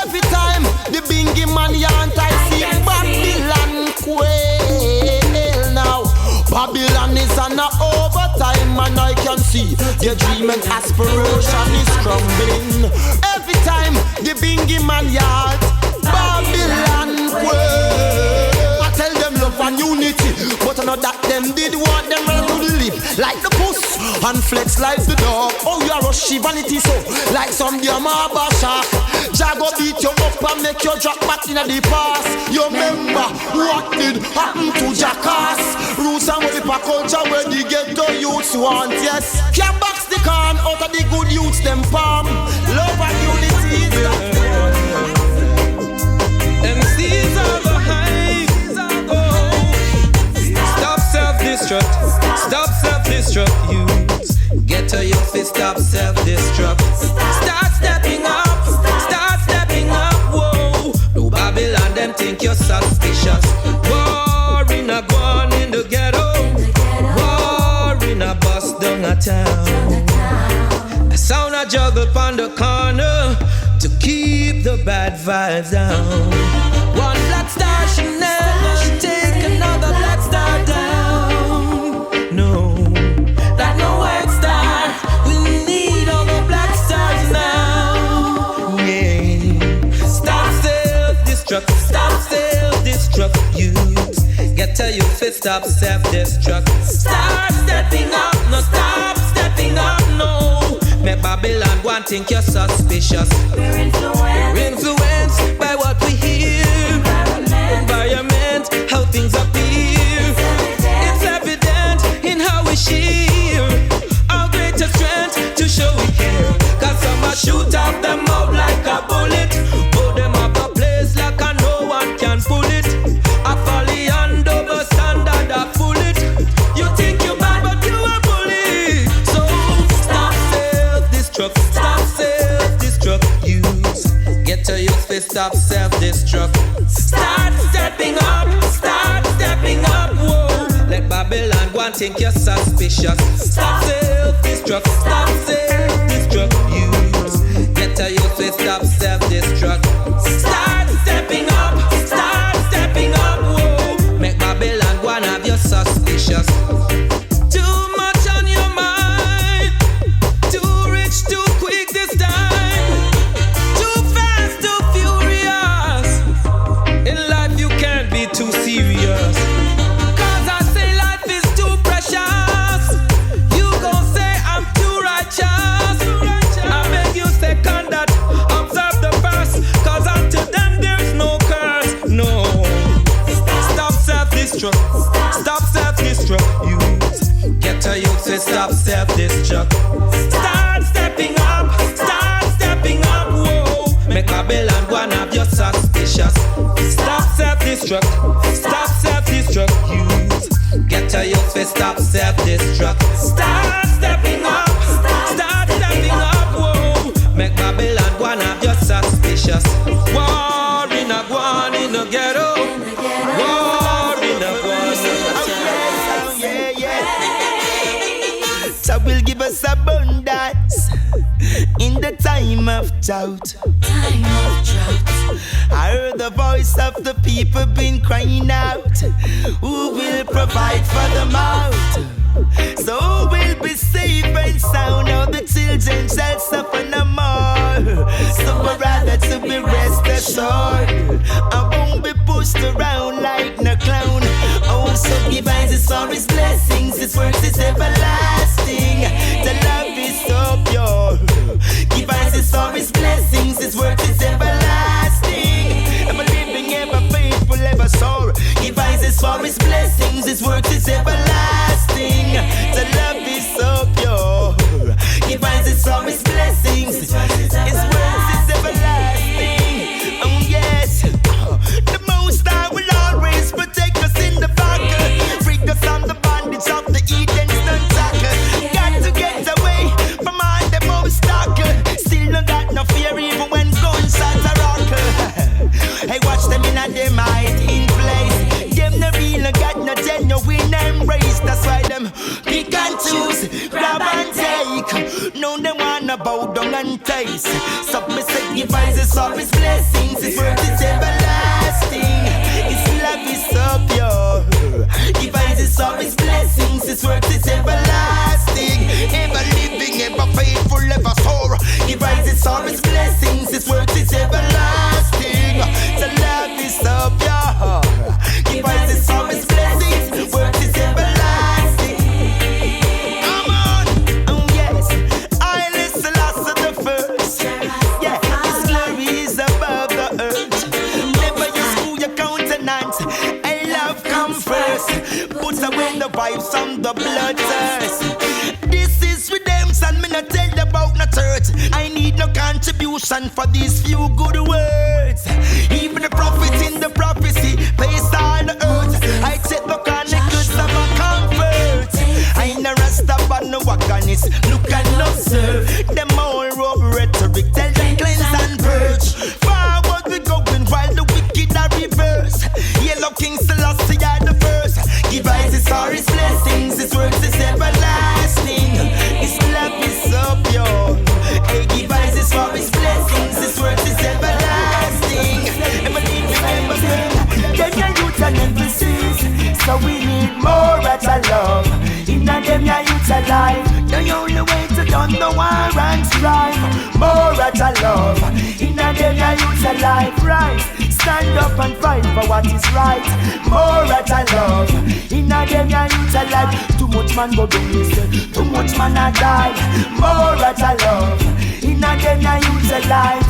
Every time the bingy man yant, I see Babylon quail now. Babylon is on a overtime and I can see your dream and aspiration is crumbling. Every time the bingy man yant, Babylon quail. I tell them love and unity, but I know that them did what them to live like the puss and flex like the dog. Oh, you are rush vanity so like some damn harbor shark. Jago beat you up and make you drop back in the past. You remember what did happen to Jackass? Roots and Wolipa culture where the ghetto youths want. Yes, can't box the can out of the good youths them palm. Love and unity is the MCs are the hype. Stop self-destruct. Stop self-destruct, youths. Get to your fist, stop self-destruct. Start stepping up. Start stepping up, whoa. No Babylon, them think you're suspicious. War in a gun in the ghetto. War in a bus down a town. A sound a juggle pon the corner to keep the bad vibes down. One black star should never take another black star down. No, like no white star. We need all the black stars now. Yeah. Stop self-destruct. Stop self-destruct, youths. Get to your fist, stop self-destruct. Start stepping up, no stop stepping up, no. Make Babylon go and think you're suspicious. We're influenced by what we hear. Environment, how things appear. It's evident in how we share our greatest strength to show we care. Cause some a shoot off them out like a bullet. Put them up a place like a no one can pull it. A folly and double standard a pull it. You think you bad but you a bully. So stop self-destruct. Stop self-destruct, youths. Get to your fist, stop self-destruct. Start stepping up, whoa. Let Babylon go and think you're suspicious. Stop self-destruct, youths. Get to your fist, stop self-destruct. Start stepping up, whoa. Make Babylon go and have you suspicious. Too much on your mind, too rich, too quick this time. Too fast, too furious. In life you can't be too serious. Cause I say life is too precious. You gon' say I'm too righteous. I beg you second that, observe the verse. Cause unto them there's no curse, no. Stop self-destruct. Stop self-destruct, youths. Get to youths and stop self-destruct. Start stepping up, whoa. Make Babylon go and have you suspicious. Stop self-destruct, youths. Get to youths and stop self-destruct. Start stepping up, whoa. Make Babylon go and have you suspicious. War Jah will give us abundance in the time of drought. I heard the voice of the people been crying out. Who will provide for the mouth? So we'll be safe and sound. Now the children shall suffer no more. So we're rather to be rest assured. I won't be pushed around like no clown. Oh, so give us His all His blessings. His works is everlasting. The love is so pure. Give us His all His blessings. His works is everlasting. Ever living, ever faithful, ever sure. Give us His all His blessings. His works is everlasting. The love is so pure. Give us His all His blessings. His works is everlasting. Oh yes. The Most High will always protect us in the battle. Freak us on the bondage of the Eden's tackle. Got to get away from all them obstacles. Still no got no fear even when gunshots are rockle. Hey, watch them in a them hiding place. Them no real, no got no genuine embrace. That's why them pick and choose, grab and take. No, they wanna bow down and taste. So me say give us His all His blessings. His word is everlasting. His love is so pure. Give us His all His blessings. His word is everlasting. Ever living, ever faithful, ever sure. Give us His all His blessings. His word is everlasting. The love is so pure. Give us His all His blessings. His word is everlasting. Come on, oh yes. I listen last of the first. Yeah, His glory is above the earth. Never you screw your countenance. And love come first. Put away the vibes and the blood thirst. This is redemption. Me not tell you about no church. I need no contribution for these few good words. Even the prophet in the prophecy pays all the earth. I take the goods of my comfort. I ain't a rasta but no wagonist. Look and observe. Them all rope rhetoric. Tell them cleanse and purge. Forward we going while the wicked are reverse. Yellow King Selassie are the first. Give us His all His blessings. His works is everlasting. His love is so pure. Hey, give us His all His blessings. His works is everlasting. Ever need me, ever bring. Them your youth and emphasis. So we need more at a love. In a them your youth alive. The only way to done the war and strive. More at a love. In a them your youth alive. Right. Stand up and fight for what is right. More at a love. In a them your youth alive. Too much man go down, listen. Too much man a die. More at a love. In a them your youth alive.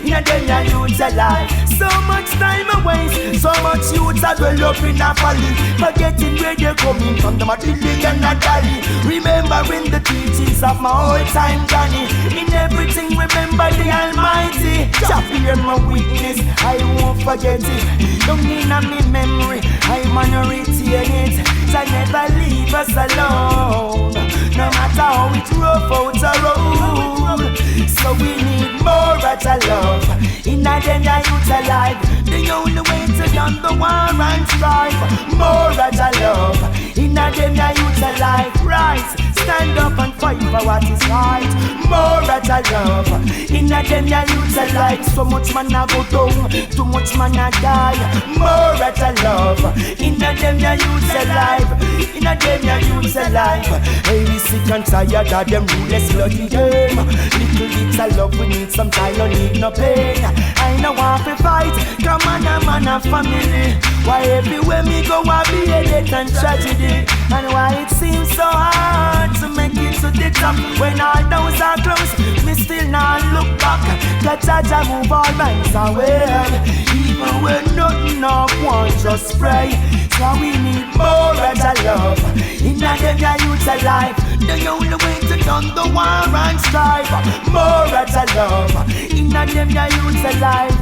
In a them your youth alive. So much time a waste. So much youth a dwell up in a valley. Forgetting where they're coming from. Them a killing and a dolly. Remembering the teachings of my old time Johnny. In everything remember the Almighty. Just hear my witness, I won't forget it. Don't need a me memory, I wanna retain it. So never leave us alone. No matter how it rough out the road. So we need more at a love. In a them your youth alive. The only way to done the war and strive. More at a love. In a them your youth alive. Rise, stand up and fight for what is right. More at a love. In a them your youth alive. So much man a go down, too much man a die. More at a love. In a them your youth alive. In a them your youth alive. Hey, we sick and tired of them ruthless bloody game. Little bit of love, we need some time, no need no pain. I know want to fight, come on a man a family. Why everywhere me go I be a death and tragedy. And why it seems so hard to make it to the top. When all doors are closed, me still not look back. The judge I move all minds away. Even when nothing up one just spray. So we need more at a love. In a them your youth alive. The only way to done the war and strive. More at a love. In a them your youth alive.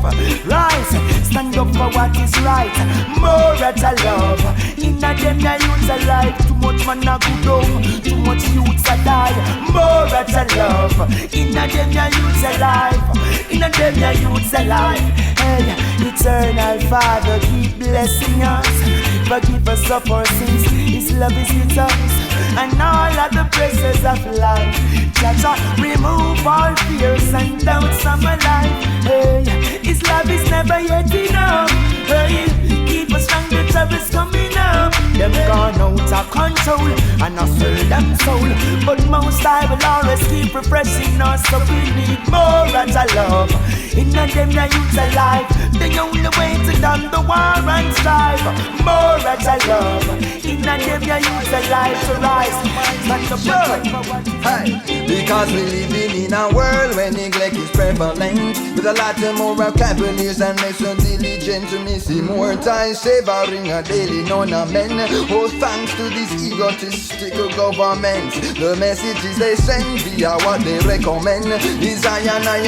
Rise, stand up for what is right. More at a love. In a them your youth alive. Too much man a go down, too much youths a die. More at a love. In a them your youth alive. In a them your youth alive. Hey, eternal Father, keep blessing us. Forgive us of our sins. His love is with us. And all of the praises ways of life. Jah remove all fears and doubts from my life. Hey, His love is never yet enough. Hey, keep us strong, the troubles coming up. Them gone out of control and I sell them soul. But most I will always keep refreshing us. So we need more of Jah love. In them the youth alive. The only way to done the war and strive. More of Jah love. In them the youth alive to rise. Stand up hey, because we living in a world where neglect is prevalent. With a lot of moral capitalists and make so diligent to miss more time savoring a daily ornament. Oh, thanks to this egotistical government, the messages they send via what they recommend is I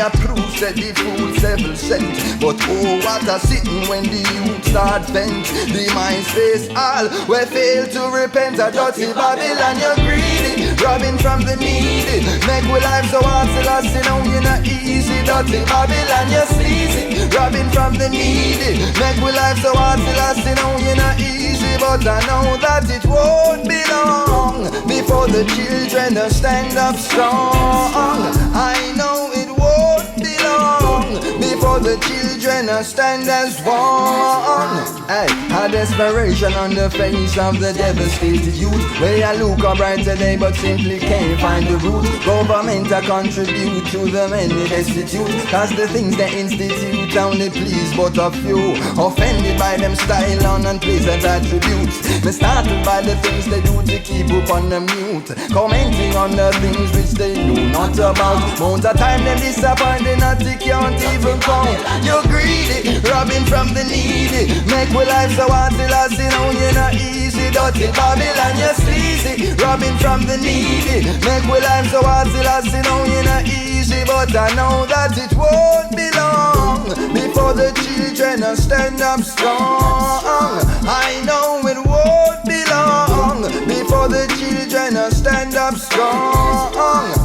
approve, said the fool several cent. But oh, what a sitting when the youth start vent. The mind space all we fail to repent. A dirty Babylon, you're greedy, robbing from the needy. Make we life so hard to last, you know you're not easy. Dirty Babylon, you're sleazy, robbing from the needy. Make we life so hard to last, you know you're not easy. But I know that it won't be long before the children stand up strong. I know it won't be long before the children stand as one. Hey, a desperation on the face of the devastated youth. Where I look up bright today but simply can't find the root. Government a contribute to the many destitute, cause the things they institute only please but a few. Offended by them style on unpleasant attributes. Me startled by the things they do to keep up on the mute. Commenting on the things which they know not about. Most of the time them disappointed not they can't even count. You're greedy, robbing from the needy. Make we life so hard till I see now you're not easy. Dirty Babylon, you're sleazy, robbing from the needy. Make we life so hard till I see now you're not easy. But I know that it won't be long before the children stand up strong. I know it won't be long before the children stand up strong.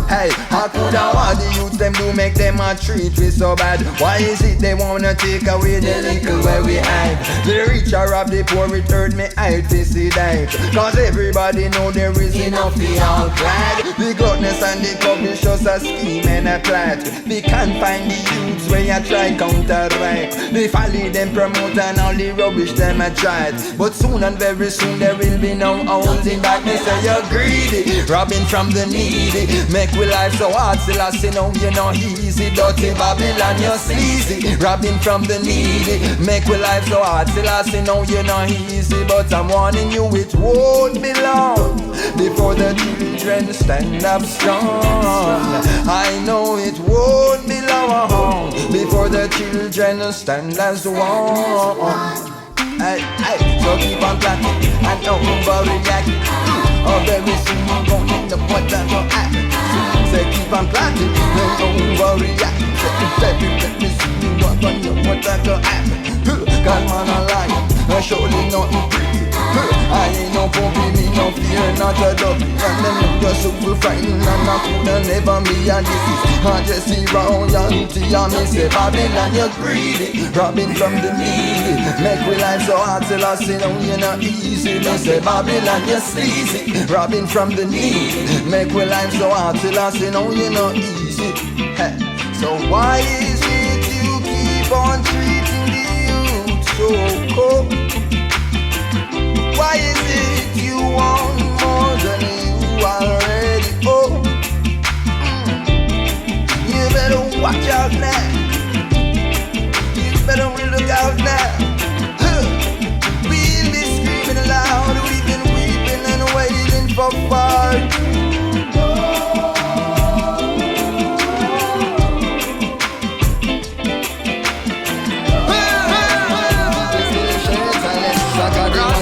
Hey, how could I want the youth them do make them a treat me so bad? Why is it they wanna take away the little where we hide? The rich are rob the poor, return me out to see that. Cause everybody know there is enough for all glad. The gluttonous and the covetous just a scheme and a plot. We can't find the youths where you try counteract. The folly them promote and all the rubbish them a tried. But soon and very soon there will be no holding back. Me say you're greedy, robbing from the needy. Make we life so hard till I say no you're not easy. Dirty Babylon, you're sleazy, robbing from the needy. Make we life so hard till I say no you're not easy. But I'm warning you it won't be long before the children stand up strong. I know it won't be long before the children stand as one. Hey, hey, so keep on planting and don't overreact. Oh, very soon I'm going in the point that you're at. Say keep on planting and don't overreact. Very soon I'm going in the point that you're at. God man alive, I surely nothing pretty. I ain't no pumpy, me no fear, not a dog. And them niggas super frightened and I coulda never be a disease. I just see royalty and me say Babylon you're greedy, robbing from the needy. Make we life so hard till I say no you're not easy. Me say Babylon you're sleazy, robbing from the needy. Make we life so hard till I say no you're not easy. Hey. So why is it you keep on treating the youth so cold? Why is it you want more than you already owe? You better watch out now. You better look out now. We'll be screaming aloud. We've been weeping and wailing for far too long.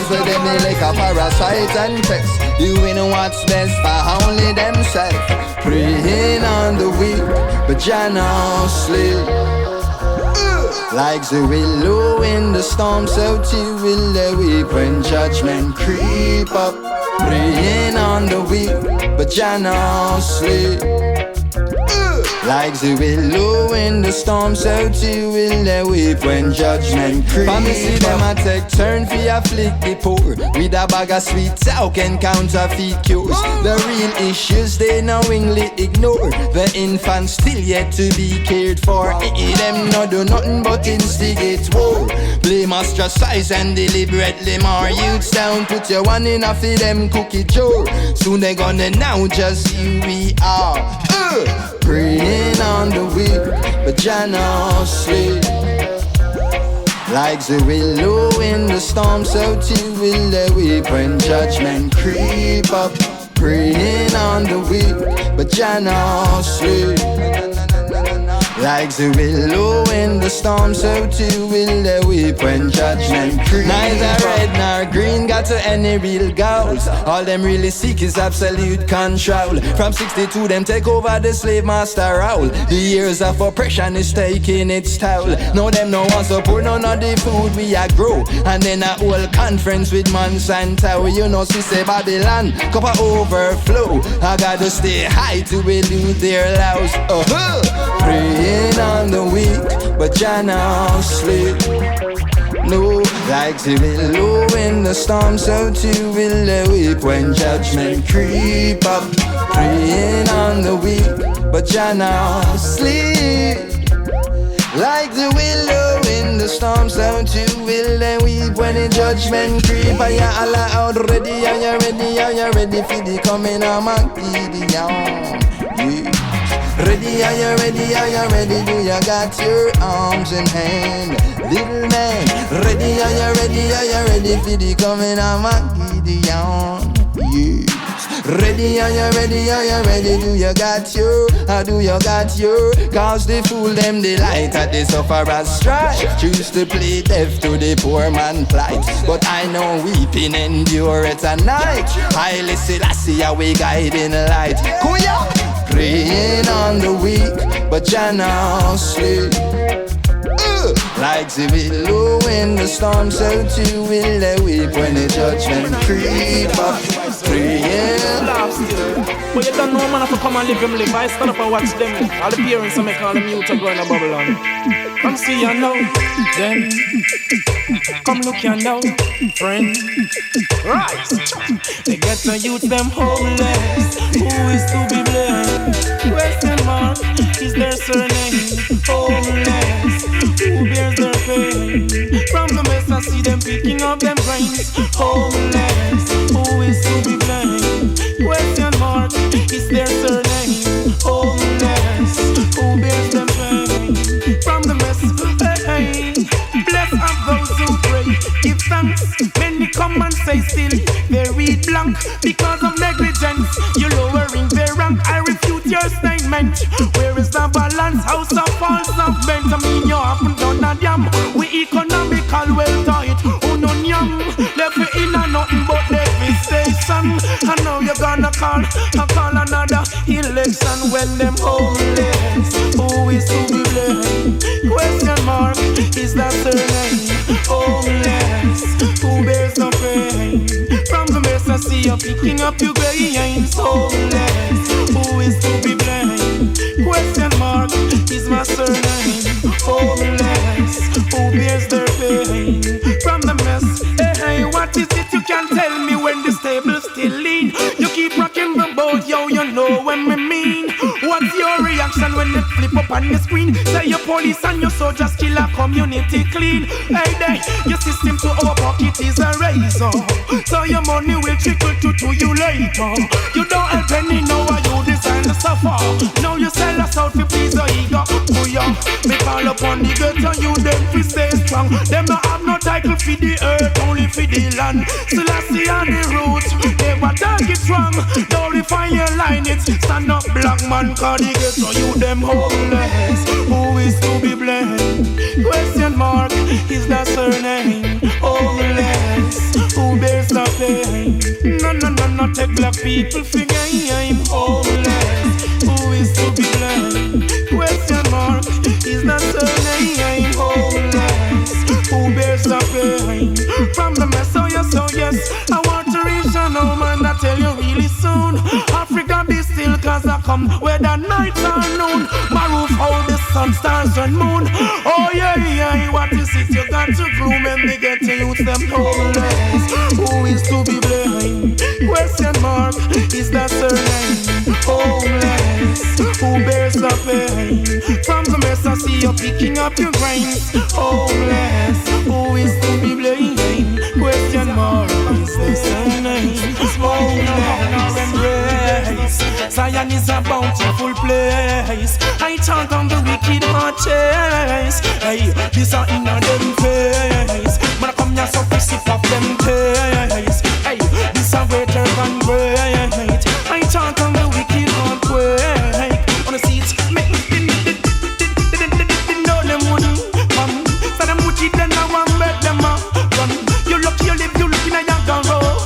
Where they may like a parasite and pest, doing what's best for only themselves. Preying on the weak, but Jah now sleep. Like the willow in the storm, so too will the weep when judgment creep up. Preying on the weak, but Jah now sleep. Like the willow in the storm, so too will they weep when judgment creep. For me see them a take turn for afflict the poor with a bag of sweet talk and counterfeit cures. The real issues they knowingly ignore. The infants still yet to be cared for. Them no do nothing but instigate war. Blame, ostracize and deliberately mar youths down. Put your one in a for them cookie jar. Soon they gonna know just who we are. Praying on the weak, but Jah no sleep. Like the willow in the storm, so too will they weep when judgment creep up. Praying on the weak, but Jah no sleep. Like the willow in the storm, so too will they weep when judgment creep. Neither red nor green got to any real goals. All them really seek is absolute control. From 62 them take over the slave master role. The years of oppression is taking its toll. Now them no want support none of the food we a grow. And then a whole conference with Monsanto. You know she say Babylon cup of overflow. I gotta stay high to elude their laws. Praying on the weak, but Jah no sleep. No, like the willow in the storm, so too will they weep when judgment creep up. Praying on the weak, but Jah no sleep. Like the willow in the storm, so too will they weep when the judgment creep. Are you all out ready? Are you ready? Are you ready for the coming of Gideon? Yeah. Ready, are you ready, are you ready? Do you got your arms in hand? Little man, ready, are you ready for the coming of Gideon? Yes. Ready, are you ready, do you got your, do you got your? Cause they fool them, they light at the sufferer's strife. Choose to play deaf to the poor man plight. But I know weeping endure at a night. Haile Selassie, we guiding light. Kuya! Praying on the weak, but Jah no sleep. Like the willow in the storm, so too will they weep when the judgment creep up. Praying. But you don't know man have to come and live them live. I stand up and watch them. All the parents make all the mute and go in a Babylon. Come see you now, then come look you now, friend. Right. They get the youth them homeless. Who is to be blamed? Question mark is their surname. Homeless. Who bears their pain? From the mess I see them picking up them brains. Homeless. Who is to be blamed? Question mark is their surname. Homeless. Who bears their pain? From the mess, hey. Bless up those who pray. Give thanks. Many come and say still they read blank because of negligence. You're lowering their rank. I refute your statement. Where is the balance? House of false of bent. I mean you haven't done a damn. We economical well tight. Unonyam left me in a nothing but devastation. And now you're gonna call another election when them homeless. Who is to be blamed? Question mark is that surname. Homeless. Who bears the pain? From the mess I see you picking up your grains. Homeless. Who is to be blamed? Question mark is my surname. Homeless. Who bears their pain? From the mess, hey, what is it you can tell me when the stable's still lean? You keep rocking the boat, yo, you know what me mean. What's your reaction when they flip up on the screen? Say your police and your soldiers kill a community clean. Hey, day, your system to our pocket is a razor. So your money will trickle to you later. You don't help any, know why you design to suffer. Now you sell us out to please your ego. Booyah, me call upon the ghetto, you them fi stay strong. Them don't have no title for the earth, only for the land. Still I see on the route, never target wrong. Don't refine your line, it's stand up black man, cause the ghetto, you them homeless. Who is to be blamed? Question mark is the surname. Homeless. Who bears the pain? No, take black people for game. Homeless. Who is to be blamed? Question mark is the surname. Homeless. Who bears the pain? From the mess, oh yes, I want to reach an home and I tell you really soon. Africa be still cause I come, whether night or noon. My roof hold the sun, stars and moon. Oh yeah, yeah, what is it you got to gloom and they get to use them homeless? Who is to be blamed? Question mark, is that surname? Homeless, who bears the pain? From the mess I see you picking up your grains. Homeless, who is to be blamed? Question mark, is that surname? Homeless, embrace. Zion is a bountiful place. I chant on the wicked heart chase. Hey, this are in a them face. Man, I come here so to sip off them taste. Hey, this are greater than great. I chant on the wicked heart quake. On the seats, make me know them wouldn't come. So them wicked then I want make them run. You look, you live, you look in a young road.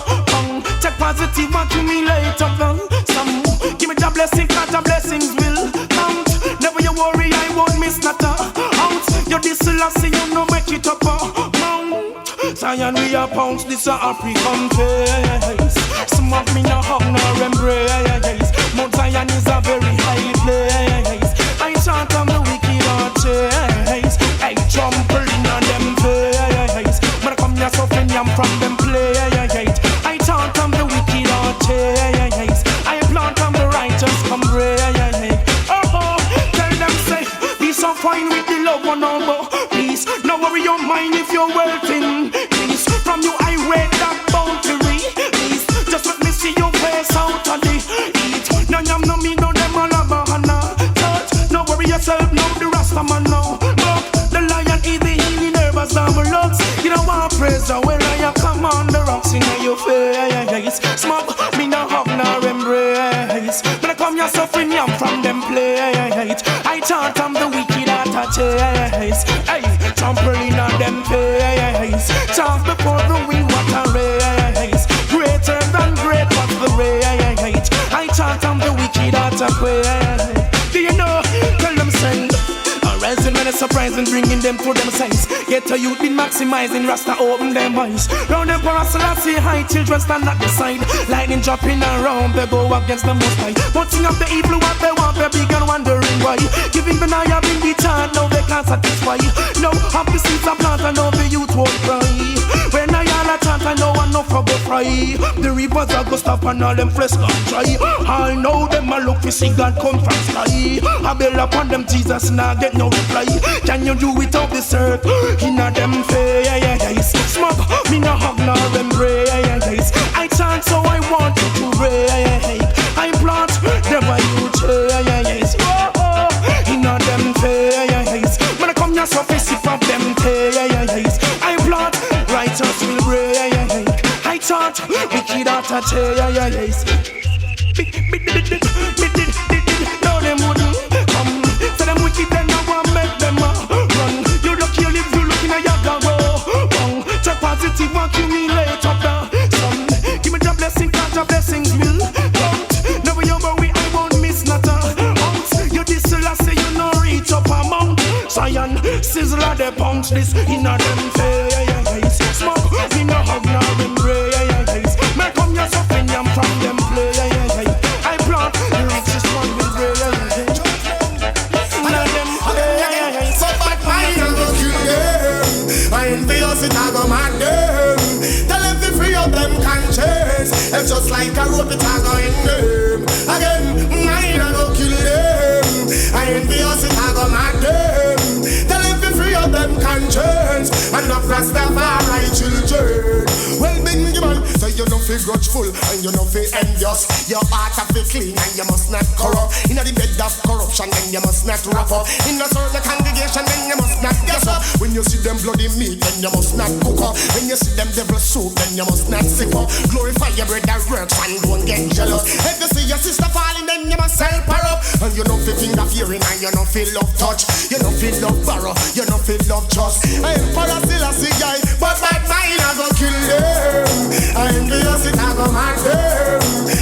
Check positive, accumulate of them. Some give me the blessing, cause the blessings will count. Never you worry, I won't miss not a ounce. You this last you know make it up mount. Zion we a pounce, this a African face. Some of me no hug nor embrace. Mount Zion is a very high place. I chant on the wicked heart chase. I trampling on them face. But I come here suffering I'm from them place. I chant on the wicked heart chase. I plant on the righteous come break. Oh, tell them say, be so fine with the love one over. Please, no worry your mind if you're wealthy. Please, from you I read that boundary. Please, just let me see your face out of the eat. No yam no me no them all a bahana. Touch, no worry yourself, no the Rasta man now. Look, the lion is the healing nervous looks. You know what praise the way I come on the rocks in your face. Smoke, me no hug nor embrace. But I come here suffering yam from them plate. I chant on the wicked heart a chase. Hey, trampling on them face. Chant before the wind water race. Greater than great was the rate. I chant on the wicked heart a quake. Do you know? Tell them say. Rising when it's surprising, bringing them to them sense. Get to youth been maximizing, Rasta open them eyes. Round them for us, see high children stand at the side. Lightning dropping around, they go against the most high. Putting up the evil, what they want, they're big and wondering why. Giving the Naya bring the chant, now they can't satisfy. No, half the seeds are plant, and now the youth won't cry. When I all a chant, I know enough for go fry. The rivers are go stop and all them flesh gone dry. All know them a look for see God come from sky. I build upon them Jesus, now get no reply. Can you do without this earth? Inna them face. Smoke, me no hug nor embrace. I chant so I want you to break. I plant, never you chase. Inna them face. When I come here so face if of them face. I plant, righteous will break. I chant, wicked heart a chase. No them wouldn't come. So them wicked then I want make them run. You look, you live, you look in a yaga. Check positive, accumulate up the sun. Give me the blessing, cause the blessings will count. Never you worry, I won't miss not a ounce. You this last say you no reach up a mount. Zion, Sizzla the punch this in a them face. Smoke, me no hug nor embrace. Me come here suffering, I'm from them play. I plant, the richest one will break. I envious it, I go mad them. Tell them to free up them conscience. It's just like a rope, it I go in them. Again, mine I go kill them. I envious it, I go mad them. Tell them to free up them conscience. And the Rastafari children. Well, big man, so you know feel grudgeful and you know feel envious. Your heart have to clean and you must not corrupt. In the bed of corruption, then you must not wrap up. In the certain congregation, then you must not guess up. When you see them bloody meat, then you must not cook up. When you see them devil soup, then you must not sip up. Glorify your bread that works and don't get jealous. If you see your sister falling, then you must help her up. And you know feel finger fearing and you know feel love touch. You know feel love borrow, you know feel love trust. I am for a still a see guy, but that mine I go kill them. I am the it I go mad them.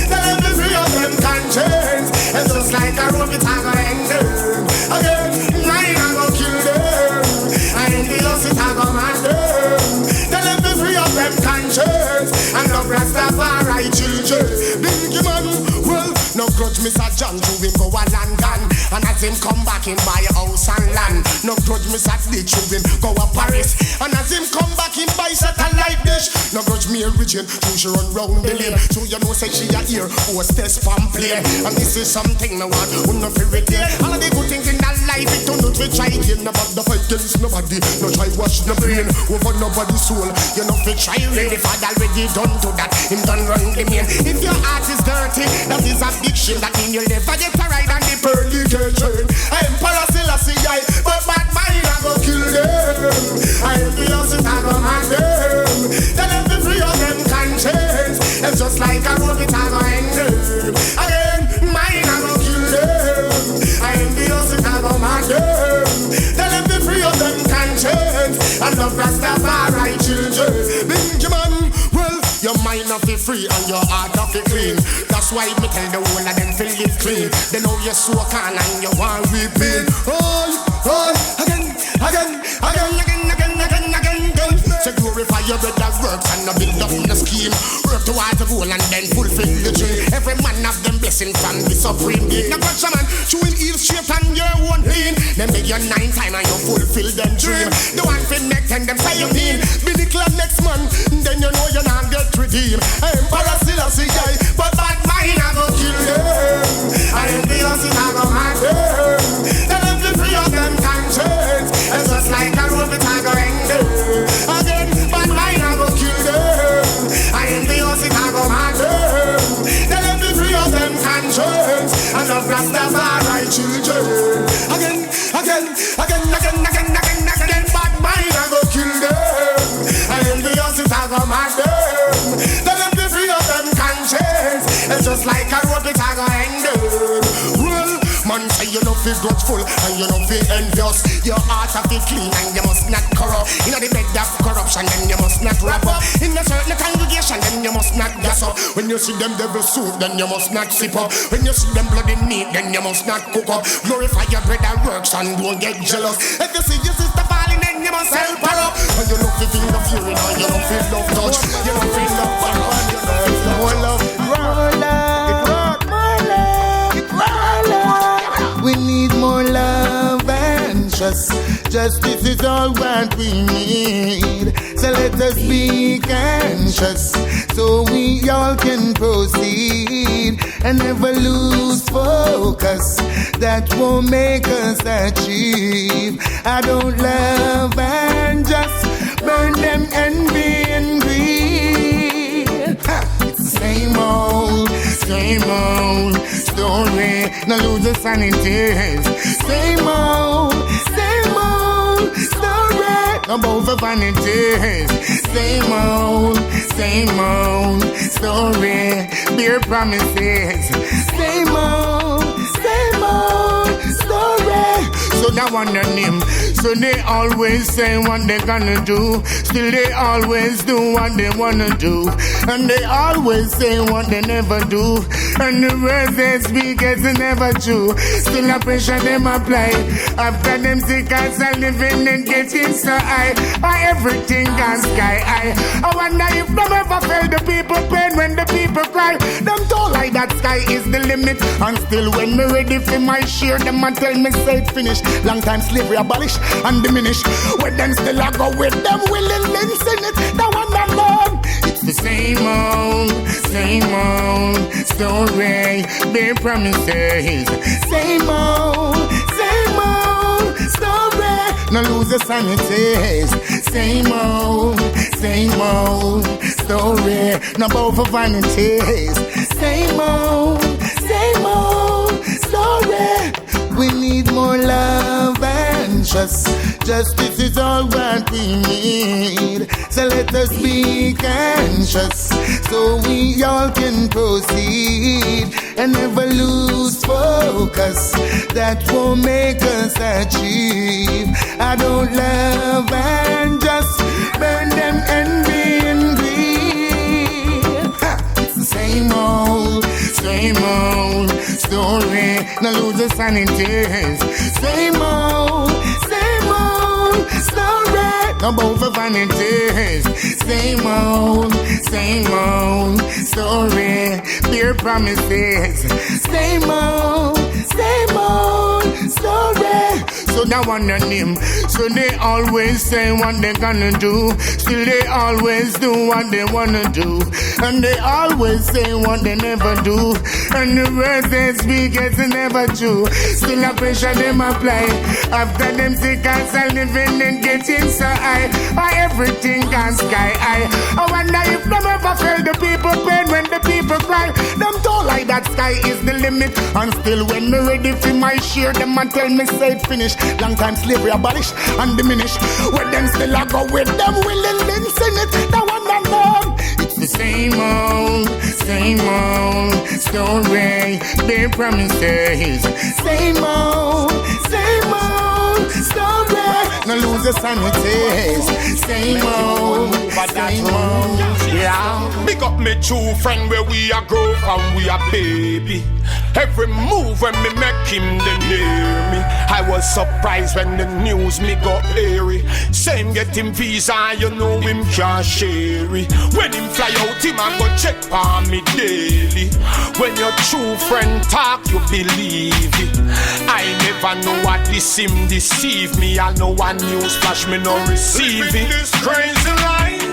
Tell them to free up them conscience. It's just like a rope it I go hang them. Again, mine I go kill them. I am the it I go mad them. Tell them to free up them conscience. And love Rastafari children. Big man, well, no grudge me Papa John to him go a London. And as him come back him buy a house and land. No grudge me sat the to him go a Paris. And as him come back him buy satellite dish. No grudge me a region to she run round the lane. So you know say she a ear hostess from plane. And this is something no one who no feel it there. All of the good things in that life it don't know to try kill. No about the fight against nobody. No try wash the brain over nobody's soul. You know fi try ready for already done to that. Him done run the main. If your heart is dirty, that is a big shame. That mean you'll never get a ride on the pearly gate train. I am Selassie, but bad mind I go kill them. I am the innocent I go mad them. Tell them to free of them conscience. It's just like a rope it I go hang them. Again, mine I go kill them. I am the innocent I go mad them. Tell them to free of them conscience. And love Rastafari children. Benjamin, well, your mind of it free and your heart of it clean. That's why me tell the whole of them feel it clean. They know you're so can and you want repeat. Again. So glorify your brother's works and not build up in the scheme. Work towards the goal and then fulfill the dream. Every man have them blessing from the supreme being. Now watch a man chewing heel straight on your own pain. Then make your 9 time and you fulfill them dream. The one thing make 10 them say you mean. Be the club next month, then you know you're not get redeemed. I am Selassie, but bad mind I go kill them. I am the Aussie, I go mad them. Tell them to free of them conscience. It's just like a rope it I go hang them. Again, bad mind I go kill them. I am the Aussie, I go mad them. Tell them to free of them conscience. And of Rastafari children. Again, bad mind I go kill them. I am the Aussie, I go mad them. Tell them to free of them conscience. It's just like a rope it I go hang them. Well, man say you know feel grudgeful and you know feel envious. Your heart have be clean and you must not corrupt. In the bed of corruption then you must not wrap up. In a certain congregation then you must not gas up. When you see them devil soup then you must not sip up. When you see them bloody meat then you must not cook up. Glorify your brother works and don't get jealous. If you see your sister falling then you must help her up. And you know feel the fury and you don't feel love touch. You don't feel love power and you don't feel more love. We need more love and trust. Justice is all what we need. So let us be conscious, so we all can proceed and never lose focus. That won't make us achieve. I don't love and just burn them envy and greed. It's the same old story. Now lose the sanity. Same old story. About the vanities. Same old story. Beer promises. Same old story. So that one on him. So they always say what they gonna do. Still they always do what they wanna do. And they always say what they never do. And the words they speak is never true. Still a pressure them apply. After them sick as a living and getting so high. By everything gone sky high. I wonder if them ever felt the people pain when the people cry. Them told like that sky is the limit. And still when me ready for my share, them and tell me say it finished. Long time slavery abolished and diminished. When them still I go with them willingly in it. That one and love. It's the same old story. They promises. Same old story. No lose the sanities. Same old story. No bow for vanities. Same old story. We need more love and trust. Justice is all what we need. So let us be conscious, so we all can proceed and never lose focus. That won't make us achieve. I don't love and just burn them envy and greed. It's the same old story. No lose the sanities. Same old story. no both for vanities. Same old story, bare promises. Same old story. So that one on him. So they always say what they gonna do. Still they always do what they wanna do. And they always say what they never do. And the words they speak is never true. Still a pressure them apply. After them sick as a living and getting so high. Everything gone sky high. I wonder if them ever feel the people pain when the people cry. Them don't like that sky is the limit. And still when me ready for my share, them and tell me say it finished. Long time slavery abolished and diminished. When them still I go with them willing then sing it. That one and them. It's the same old story. Their promises. Same old story. No lose the sanity. Same old. Yeah. Big up me true friend where we are grow from we are baby. Every move when me make him the near me. I was surprised when the news me got airy. Same get him visa, you know him can't share it. When him fly out, him a go check on me daily. When your true friend talk, you believe it. I never know what this him deceive me. I know one news flash me no receive it. This crazy life,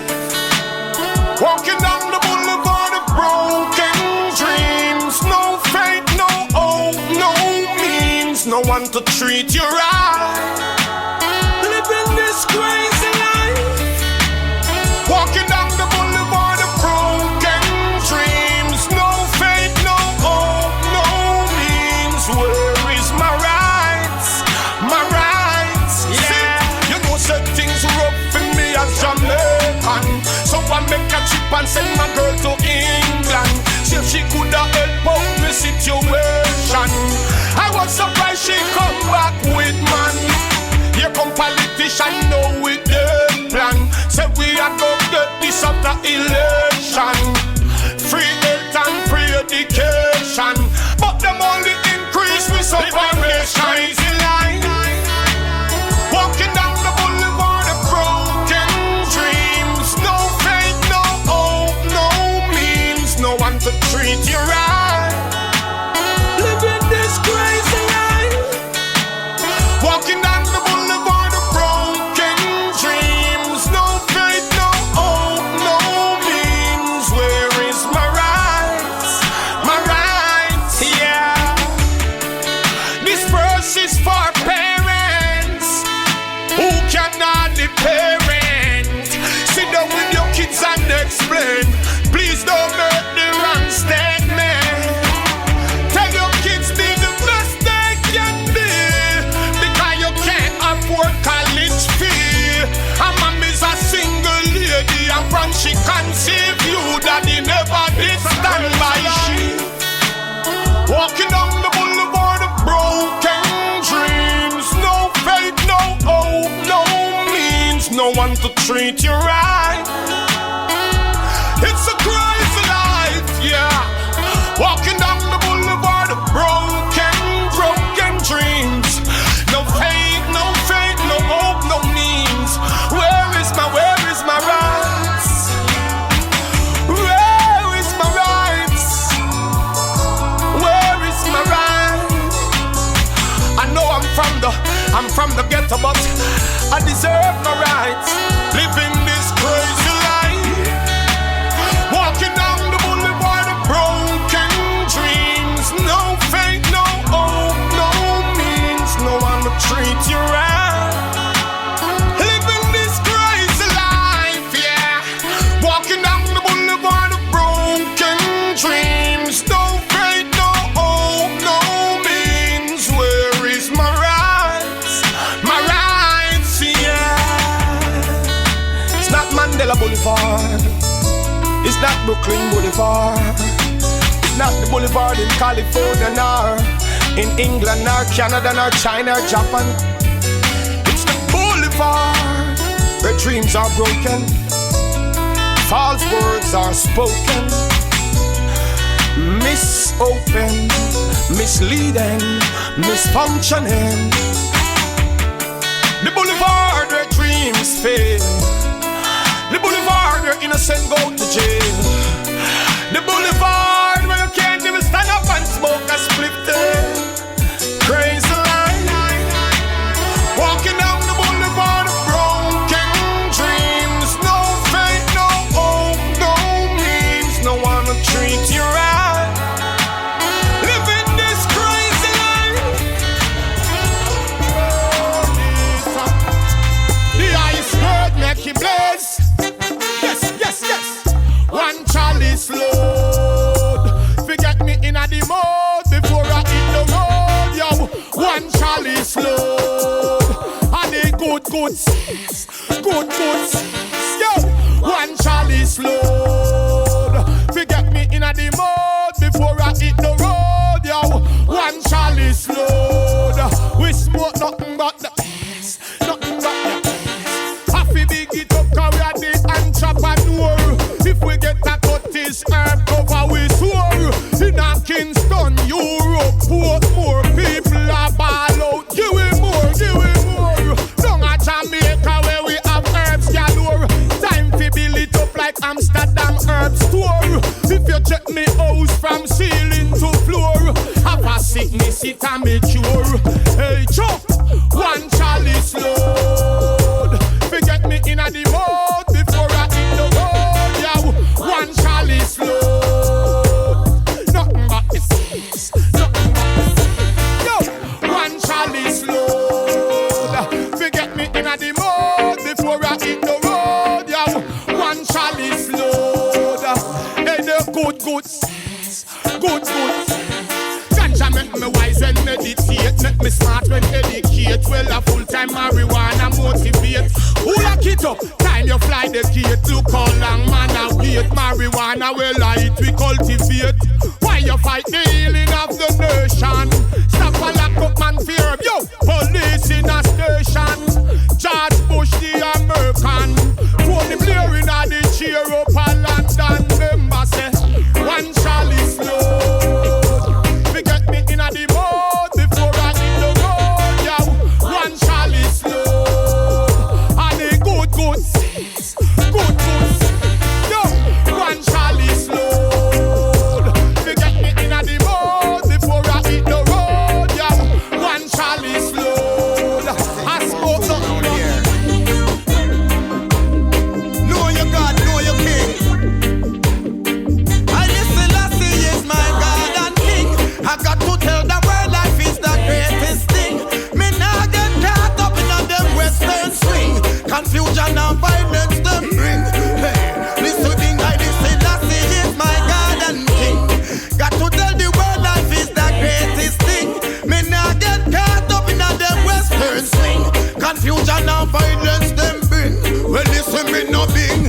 walking down the boulevard of broken dreams. No faith, no hope, no means. No one to treat you right. Living this crazy life, walking down the boulevard of broken dreams. No faith, no hope, no means. Where is my rights? My rights. Yeah. See, you know said things rough for me as Jamaican. So I make a trip and send my girl to England. See if she coulda help out me situation. I was surprised she come back with man. Here come politician know with the plan. Say we are gonna get this after election. Free health and free education. But them only increase with some crazy line. Walking down the boulevard of broken dreams. No faith, no hope, no means. No one to treat you right. Living this crazy life. Walking down the boulevard of broken dreams. No faith, no hope, no means. Where is my rights? My rights, yeah. This verse is for parents who cannot be parent. Sit down with your kids and explain. Please don't make the wrong statement. Tell your kids be the best they can be, because you can't afford college fee. And mom is a single lady, and from she conceived you, daddy never did stand by she. Walking down the boulevard of broken dreams. No faith, no hope, no means. No one to treat you right. It's a crazy life, yeah. Walking down the boulevard of broken dreams. No faith, no hope, no means. Where is my rights? Where is my rights? Where is my rights? I know I'm from the ghetto, but I deserve my rights. Living this crazy life. Walking down the boulevard of broken dreams. No faith, no hope, no means. No one to treat you right. Living this crazy life, yeah. Walking down the boulevard of broken dreams. No faith, no hope, no means. Where is my rights? My rights, yeah. It's not Mandela Boulevard. It's not Brooklyn Boulevard. It's not the boulevard in California, nor in England, nor Canada, nor China, or Japan. It's the boulevard where dreams are broken, false words are spoken, misopen, misleading, misfunctioning. The boulevard where dreams fail. The boulevard where innocent go to jail. The boulevard where you can't even stand up and smoke a split tail. Crazy line. Walking down the boulevard of broken dreams. No faith, no hope, no means. No one to treat you right. Living this crazy life. The iceberg make it blaze. Yes, yes, yes. One chalice load. Forget me in a the mode before I hit the road, yo. One chalice load. And the good seeds, yo. One chalice load. Forget me in a the mode before I hit the road, yo. One chalice load. We smoke nothing but the peace, nothing but the peace. Happy big it up, carry a day and chop and war. If we get a cut this herb cover, we swore. In a Kingston, Europe, more people are ball out. Give it more, give it more. Down at Jamaica where we have herbs galore. Time to build it up like Amsterdam herb store. If you check me house from ceiling to floor, have a sickness it a me cure. Hey chop, one chalice load. Forget me in a the mode before I hit the road, yo. One chalice load. Nothing but the seeds, nothing but the seeds. Yo, one chalice load. Forget me in a the mode before I hit the road, yo. One chalice load. Hey, the good seeds, good seeds. Ganja make me wise and meditate. Make me smart when educate. Well, a full-time marijuana motivate. Who lock it up? Time you fly the gate. Look how long man I wait. Marijuana well light we cultivate. Why you fight the healing of the nation? Stop a lock up man fear. Yo, police in a station. George Bush the American. Tony Blair in a the cheer up a London. Member say one chalice load. Forget me in a the mode before I hit the road, yo. One chalice load. And the good seeds, good seeds. Yo, one chalice load. Forget me in a the mode before I hit the road, yo. One chalice load. I smoke something here. Know your God, know your King. I listen, I see is my God and King. I got to tell the world life is the greatest thing. Me nah get caught up in a them western swing. Confusion and violence them bring. Hey, listen, I listen, I see is my God and King. Got to tell the world life is the greatest thing. Me nah get caught up in a them western swing. Confusion and violence them bring. Well, listen, me no bing.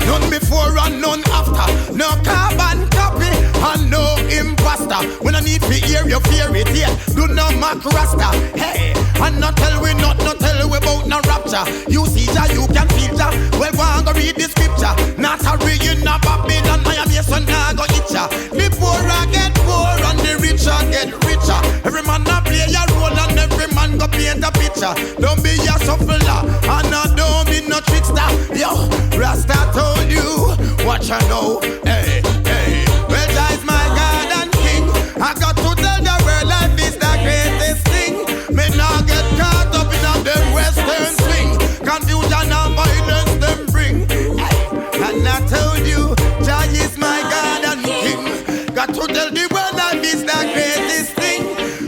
None before and none after. No carbon copy and no imposter. When I need to hear you fear it, yeah. Do not mock rasta. Hey, and not tell we not tell we about no rapture. You see Jah, you can feel Jah. Well, go and go read the scripture. Not a reading of Babylon, I am yes, so now go eat ya. The poor get poor and the richer get richer. Every man a play a role and every man go paint a picture. Don't be a shuffler and don't be no trickster. Yo, Rasta told you what you know. Hey, hey. Well, Jah is my God and King. I got to tell the world life is the greatest thing. Me now get caught up in a them western swing. Confusion and violence them bring. Hey, and I told you, Jah is my God and King. Got to tell the world life is the greatest thing.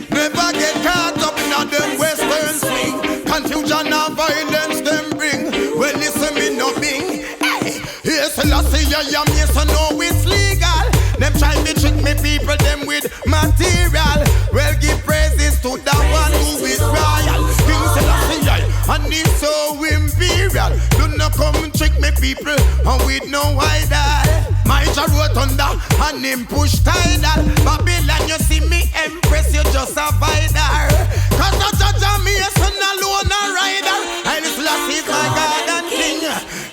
Never get caught up in a them western swing. Confusion and violence them bring. Well, listen me no bing. Hey, yes, I see you, yes, I know it's legal. Them try to trick me people, them with material. Well, give praises to the one who is royal. King Selassie, and he's so imperial. Do not come and trick me people, and with no idol. My Jah wrote under, and him push tidal. Babylon, you see me empress, you just a vider. Cause no judge on me, son alone a rider. And this last is my God and King.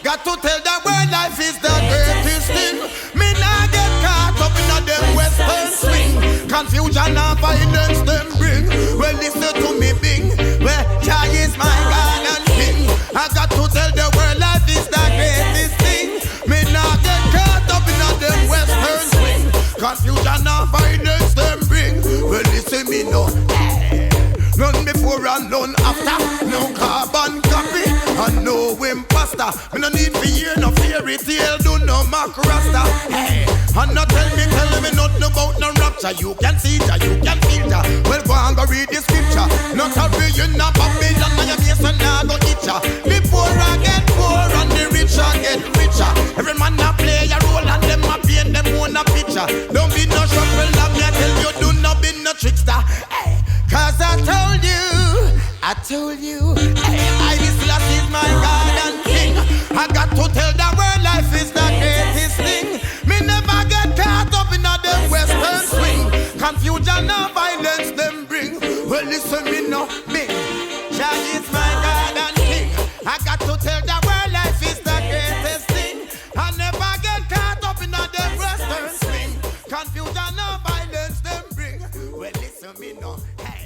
Got to tell the world life is the greatest thing. Me nah get caught up in a them western swing. Confusion and violence them bring. Well, listen to me bing. Well, Jah is my God. no. None before and none after. No carbon copy and no imposter. Me no need to hear no fairy tale, do no mock rasta. Hey, and not tell me nothing about no rapture. You can see ya, you can feel ya. Well, go and go read the scripture. Not a billion, not a billion, now your face and now go eat ya. The poor get poor and the richer get richer. Every man a play a role and them a paint them own a picture. Don't be no shuffle, let me tell you, do not be no trickster. Hey, cause I told you, hey, I this last is my God and King. I got to tell the world life is the greatest thing. Me never get caught up in a them western swing. Confusion and violence them bring. Well, listen me now, me. Jah is my God and King. I got to tell the world life is the greatest thing. I never get caught up in a them western swing. Confusion and violence them bring. Well, listen me now, hey.